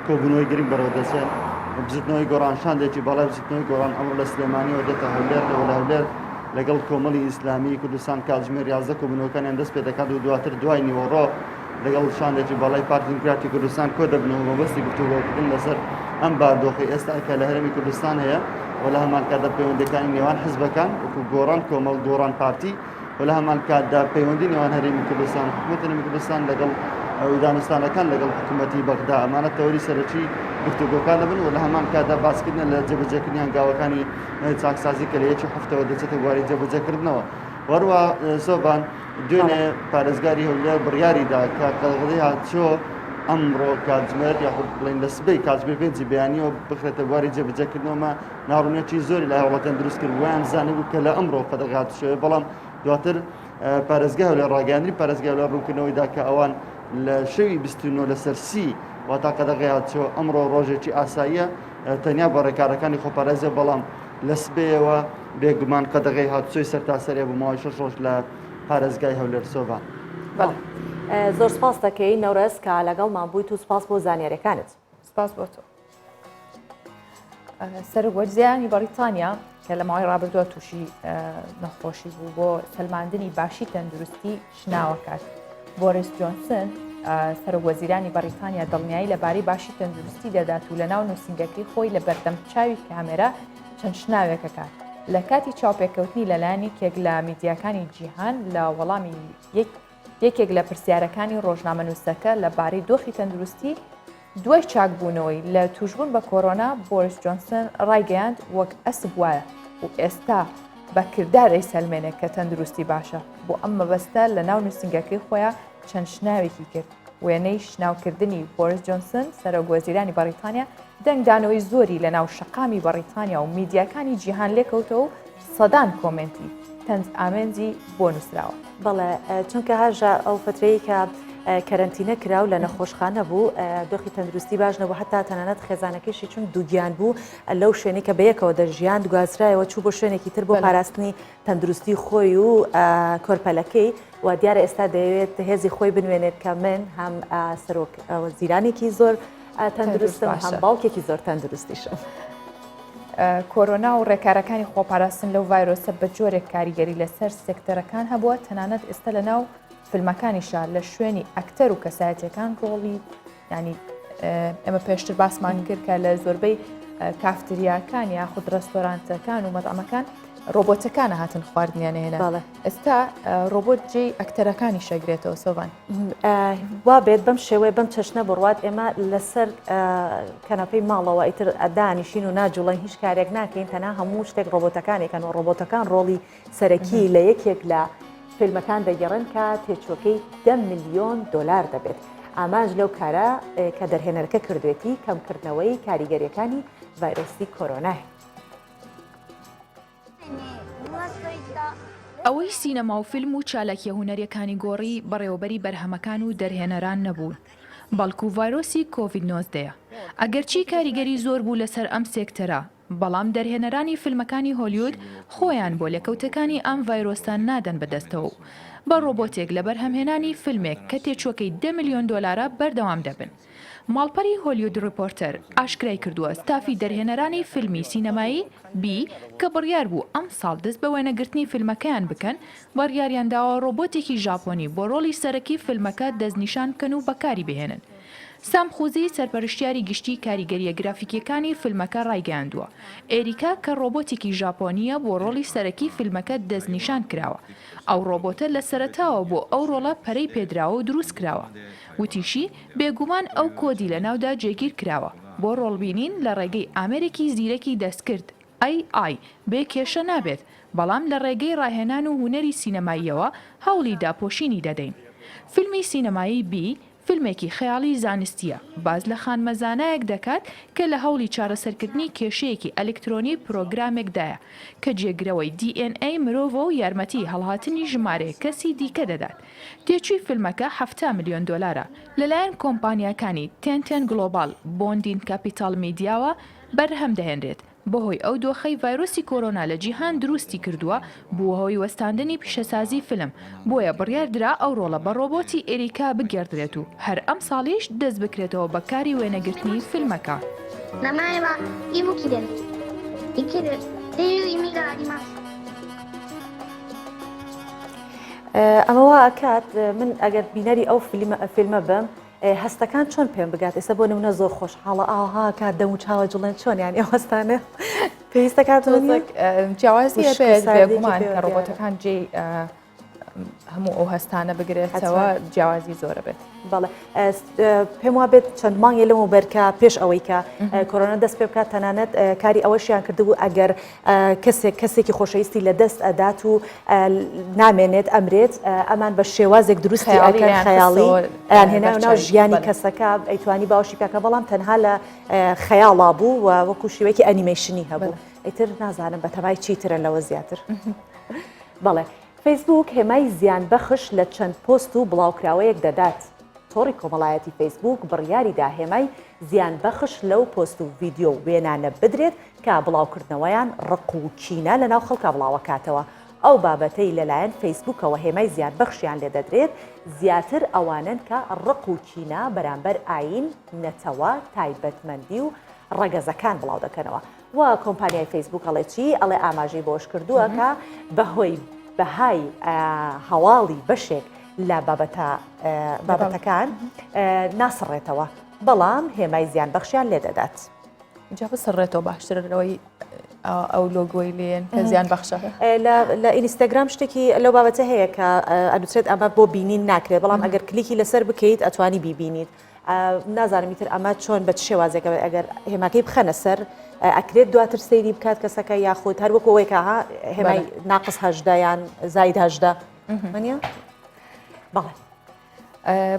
کۆبوونەوەی گرنگ بەڕێوەدەچێت. بزیتنەوەی گۆڕانشاندێکی بەڵای بزیتنەوەی گۆڕان ئەمڕۆ لە سلێمانیەوە دێتە هەولێر لە هەولێر لەگەڵ کۆمەڵی ئیسلامی کوردستان کاتژمێر 11 کۆبوونەوەکانیان دەست پێ دەکات و دواتر دوای نیوەڕۆ لەگەڵ شاندێکی بەڵای پارتی دیموکراتی کوردستان کۆ دەبنەوە مەبەستی گفتوگۆکردن لەسەر ئەم باردۆخی ئێستا کە لە هەرێمی کوردستان هەیە و لە هەمان کاتدا پەیوەندیەکانی نێوان حزبەکان وەکو گۆڕان کۆمەڵ گۆڕان پارتی و لە هەمان کاتدا پەیوەندی نێوان هەرێمی کوردستان حکوومەتی هەرێمی کوردستان لەگەڵ دانوستانەکان لەگەڵ حکوومەتی بەغدا ئەمانە تەوەری سەرەکی گفتوگۆکان دەبن و لە هەمان کاتدا باسکردن لە جێبەجێکردنیان گاوەکانی چاکسازی کە لە یەکی هەفتەوە دەچێتە بواری جێبەجێکردنەوە. وەروە سۆبان دوێنێ پارێزگاری هەولێر بڕیاریدا کە قەڵغڵی هاتچۆ ئەمڕۆ کاتژمێر یاخود بڵین لە سبەی کاتژمێر 5 بەیانیەوە بخرێتە بواری جێبەجێکردنەوەمە ناڕوونێکی زۆری لە هەوڵەتەن دروست کرد ویان زانێ بوو کە لە ئەمڕۆ قەدەغ هاتچۆیە. بەڵام دواتر پارێزگای هەولێر ڕاگەیاندنی پارێزگای هەولێر ڕوونکردنەوەیدا کە ئەوان لە شەوی 29 لەسەر سی واتا قەدەغی هاتچۆ ئەمڕۆ ڕۆژێکی ئاساییە تەنیا بە ڕێکارەکانی خۆپارێزیە. بەڵام لە سبەیەوە بێگومان قەدەغی هاتچۆی سەرتاسەریە بۆ ماوەی 6 ڕۆژ لە پارێزگای هەولێر سۆڤان. زۆر سپاس دەکەی نەورەس کە لەگەڵمان بوویت و سپاس بۆ زانیاریەکانت. سپاس بۆ تۆ. سەرگۆرجیانی بەریتانیا کە لە ماوەی ڕابردووە تووشی نەخۆشی بوو بۆ سەلماندنی باشی تەندروستی شناوە کات. بۆریس جۆنسن سەرۆکوەزیرانی بەریتانیا دڵنیایی لەبارەی باشی تەندروستی دەدات و لە ناو نووسنگەکەی خۆی لە بەردەم چاوی کامێرە چەند شناوێکەکات لە کاتی چاوپێکەوتنی لەلایەنی کێک لە میدیاکانی جیهان لە وەڵامی یەکێک لە پرسیارەکانی ڕۆژنامە نووسەکە لەبارەی دۆخی تەندروستی دوای چاکبوونەوەی لە توشبوون بە کۆرۆنا بۆریس جۆنسن ڕایگەیاند وەک ئەسب وایە و ئێستا بە کردارەی سەلمێنێک کە تەندروستی باشە بۆ ئەم مەبەستە لە ناو نووسنگەکەی خۆیان چەند شناوێکی کرد وێنەی شناوکردنی بۆریس جۆنسن سەرۆکوەزیرانی بەریتانیا دەنگدانەوەی زۆری لە ناو شەقامی بەریتانیا و میدیاکانی جیهان لێکەوتەوە و سەدان کۆمنتی تەنج ئامێنجی بۆ نووسراوە. بەڵێ چونکە هاژە ئەو فترەیە کە کەرنتینە کراو لە نەخۆشخانە بوو دۆخی تەندروستی باش نەبوو هەتا تەنانەت خێزانەکەشی چون دووگیان بوو لەو شوێنی کە بەیەکەوە دەژیان دوگازرایەوە چوو بۆ شوێنێکی تر بۆ پاراستنی تەندروستی خۆی و کۆرپەلەکەی و دیارە ئێستا دەیەوێت هێزی خۆی بنوێنێت کە من هەم سەرۆک وەزیرانێکی زۆر تەندروستم هەم باوکێکی زۆر تەندروستیشم. کۆرۆنا و ڕێکارەکانی خۆپاراستن لەو ڤایرۆسە بە جۆرێک کاریگەری لەسەر سێکتەرەکان هەبووە تەنانەت ئێستا لە ناو فیلمەکانیشا لە شوێنی ئەکتەر و کەسایەتیەکان ڕۆڵی ینی ئێمە پێشتر باسمان کرد کە لە زۆربەی کافتریاکان یاخود ڕێستۆرانتەکان و مەطعمەکان ڕۆبۆتەکانە هاتن خواردنیانە هێنا ئێستا ڕۆبۆت جێی ئەکتەرەکانی شەگرێتەوە سۆڤان وا بێت بەم شێوەیە بەم چەشنە بڕوات ئێمە لەسەر کەنەپەی ماڵەوە ئیتر ئەدانیشین و ناجوڵەن هیچ کارێک ناکەین تەنها هەموو شتێک ڕۆبۆتەکانێکن و ڕۆبۆتەکان ڕۆڵی سەرەکی لە یەکێک لە فیلمەکان دەگەڕن کە تێچۆکەی 10 ملیۆن دلار دەبێت ئاماژ لەو کارە کە دەرهێنەرەکە کردوێتی کەمکردنەوەی کاریگەریەکانی ڤایرۆسی کۆرۆنای. ئەوەی سینەما و فیلم و چالاکیە هونەریەکانی گۆڕی بەڕێوەبەری بەرهەمەکان و دەرهێنەران نەبوون بەڵکو ڤایرۆسی کۆڤید-19 ئەگەرچی کاریگەری زۆر بوو لەسەر ئەم سێکتەرە بەڵام دەرهێنەرانی فیلمەکانی هۆلیوود خۆیان بۆ لەکەوتەکانی ئەم ڤایرۆسان نادەن بەدەستەوە بە ڕۆبۆتێک لە بەرهەمهێنانی فیلمێک کە تێچۆکەی 10 ملیۆن دلار بەردەوام دەبن. ماڵپەری هۆلیوود ریپۆرتەر ئاشکرای کردووە ستافی دەرهێنەرانی فیلمی سینەمایی بی کە بڕیار بوو ئەم ساڵ دەست بە وێنەگرتنی فیلمەکەیان بکەن بڕیاریانداوە ڕۆبۆتێکی ژاپۆنی بۆ ڕۆڵی سەرەکی فیلمەکە دەستنیشان بکەن و بەکاری بهێنن. سام خوزی سەرپەرشتیاری گشتی کاریگەریە گرافیکیەکانی فیلمەکە ڕایگەاندووە ئێریکا کە ڕۆبۆتێکی ژاپۆنیە بۆ ڕۆڵی سەرەکی فیلمەکە دەستنیشان کراوە ئەو ڕۆبۆتە لە سەرەتاوە بۆ ئەو ڕۆڵە پەرەی پێدراوە و دروست کراوە وتیشی بێگومان ئەو کۆدی لە ناودا جێگیر کراوە بۆ ڕۆڵبینین لە ڕێگەی ئامێرێکی زیرەکی دەستکرد AI بێ کێشە نابێت بەڵام لە ڕێگەی ڕاهێنان و هونەری سینەماییەوە هەوڵی داپۆشینی دەدەین. فیلمی سینەمایی بی فیلمێکی خەیاڵی زانستیە باز لە خانمەزانایەک دەکات کە لە هەوڵی چارەسەرکردنی کێشەیەکی ئەلکترۆنی پرۆگرامێکدایە کە جێگرەوەی DNA مرۆڤ و یارمەتی هەڵهاتنی ژمارە کەسی دیکە دەدات. تێچووی فیلمەکە 7 ملیۆن دلارە لەلایەن کۆمپانیاکانی تێنتێن گلۆبال بۆندین کاپیتال میدیاوە بەرهەم دەهێنرێت بەهۆی ئەو دۆخەی ڤایرۆسی کۆرۆنا لە جیهان دروستی کردووە بووە هۆی وەستاندنی پیشەسازی فیلم بۆیە بڕیاردرا ئەو ڕۆڵە بە ڕۆبۆتی ئێریکا بگێردرێت و هەر ئەم ساڵیش دەست بکرێتەوە بەکاری وێنەگرتنی فیلمەکە. ئەمەوە ئەکات من ئەگەر بینەری ئەو فیلمە بم هەستەکان چۆن پێم بگات ئێستا بۆ نمونە زۆر خۆشحاڵە ئاها کات دەم و چاوە جوڵێن چۆنیان ئەو هەستانە پێویستە کاتۆزێک جیاوازی بێت بێگومان کە ڕۆبۆتەکان جێ هەموو ئەو هەستانە بگرێتەوە جیاوازی زۆرە بێت. بەڵێ پێم وا بێت چەند مانگێ لەمە بەرکە پێش ئەوەی کە کۆرۆنا دەست پێ بکات تەنانەت کاری ئەوەشیان کردبوو ئەگەر کەسێکی خۆشەویستی لە دەست ئەدات و نامێنێت ئەمرێت ئەمان بە شێوازێک دروستی ئەوکەن خەیاڵی هێنا ناو ژیانی کەسەکە ئەیتوانی باوەشی کاکە بەڵام تەنها لە خەیاڵا بوو و وەکو شێوەیەکی ئەنیمەیشنی هەبوو ئیتر نازانم بە تەمای چیترە لەوە زیاتر. بەڵێ فیسبوک هێمای زیان بەخش لە چەند پۆست و بڵاوکراوەیەک دەدات. تۆڕی کۆمەڵایەتی فیسبوک بڕیاریدا هێمای زیان بەخش لەو پۆست و ڤیدیۆ وێنانە بدرێت کە بڵاوکردنەوەیان ڕق و چینە لە ناو خەڵکە بڵاوەکاتەوە. ئەو بابەتەی لەلایەن فیسبوکەوە هێمای زیان بەخشیان لێ دەدرێت زیاتر ئەوانن کە ڕق و چینە بەرامبەر ئاین نەتەوە تایبەتمەندی و ڕەگەزەکان بڵاو دەکەنەوە. و کۆمپانیای فیسبوک ئەڵێ چی ئەڵێ ئاماژەی بۆش کردووە کە بەهۆی بەهای هەواڵی بەشێک لە بابەتەکان ناسڕێتەوە بەڵام هێمای زیان بەخشیان لێ دەدات. اینجا بسڕێتەوە باشترەوەی ئەو لۆگۆی لێن کە زیان بەخشە لە ئینستاگرام شتێکی لەو بابەتە هەیە کە ئەدوچێت ئەمە بۆ بینین ناکرێت بەڵام ئەگەر کلیکی لەسەر بکەیت ئەتوانی بیبینیت. نازانم تر ئەمە چۆن بە شێوازێکە ئەگەر هێماکەی بخەنە سەر ئەکرێت دواتر سەیری بکات کەسەکە یاخود هەروەکەوەی کە هێمای ناقص هەژدا یان زاید هەژدا منە؟ بەڵێ.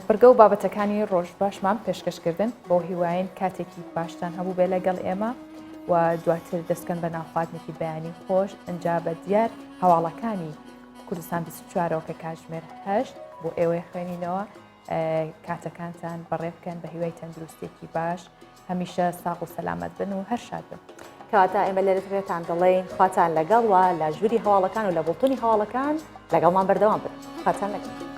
بەرگە و بابەتەکانی ڕۆژ باشمان پێشکەشکردن بۆ هیواین کاتێکی باشتان هەبوو بێ لەگەڵ ئێمە و دواتر دەستکەن بە ناوخواتێکی بەیانی خۆش ئەنجا بە دیار هەواڵەکانی کوردستان 24ەوە کە کاتژمێر 8 بۆ ئێوەی خوێنینەوە کاتەکانتان بەڕێ بکەن بە هیوای تەندروستێکی باش هەمیشە ساغ و سەلامەت بن و هەر شاد بن. کەواتە ئێمە لێرەترێتان دەڵێن خواتان لەگەڵ و لە ژووری هەواڵەکان و لە بڵتونی هەواڵەکان لەگەڵمان بەردەوام بن. خواتان لەگەڵ.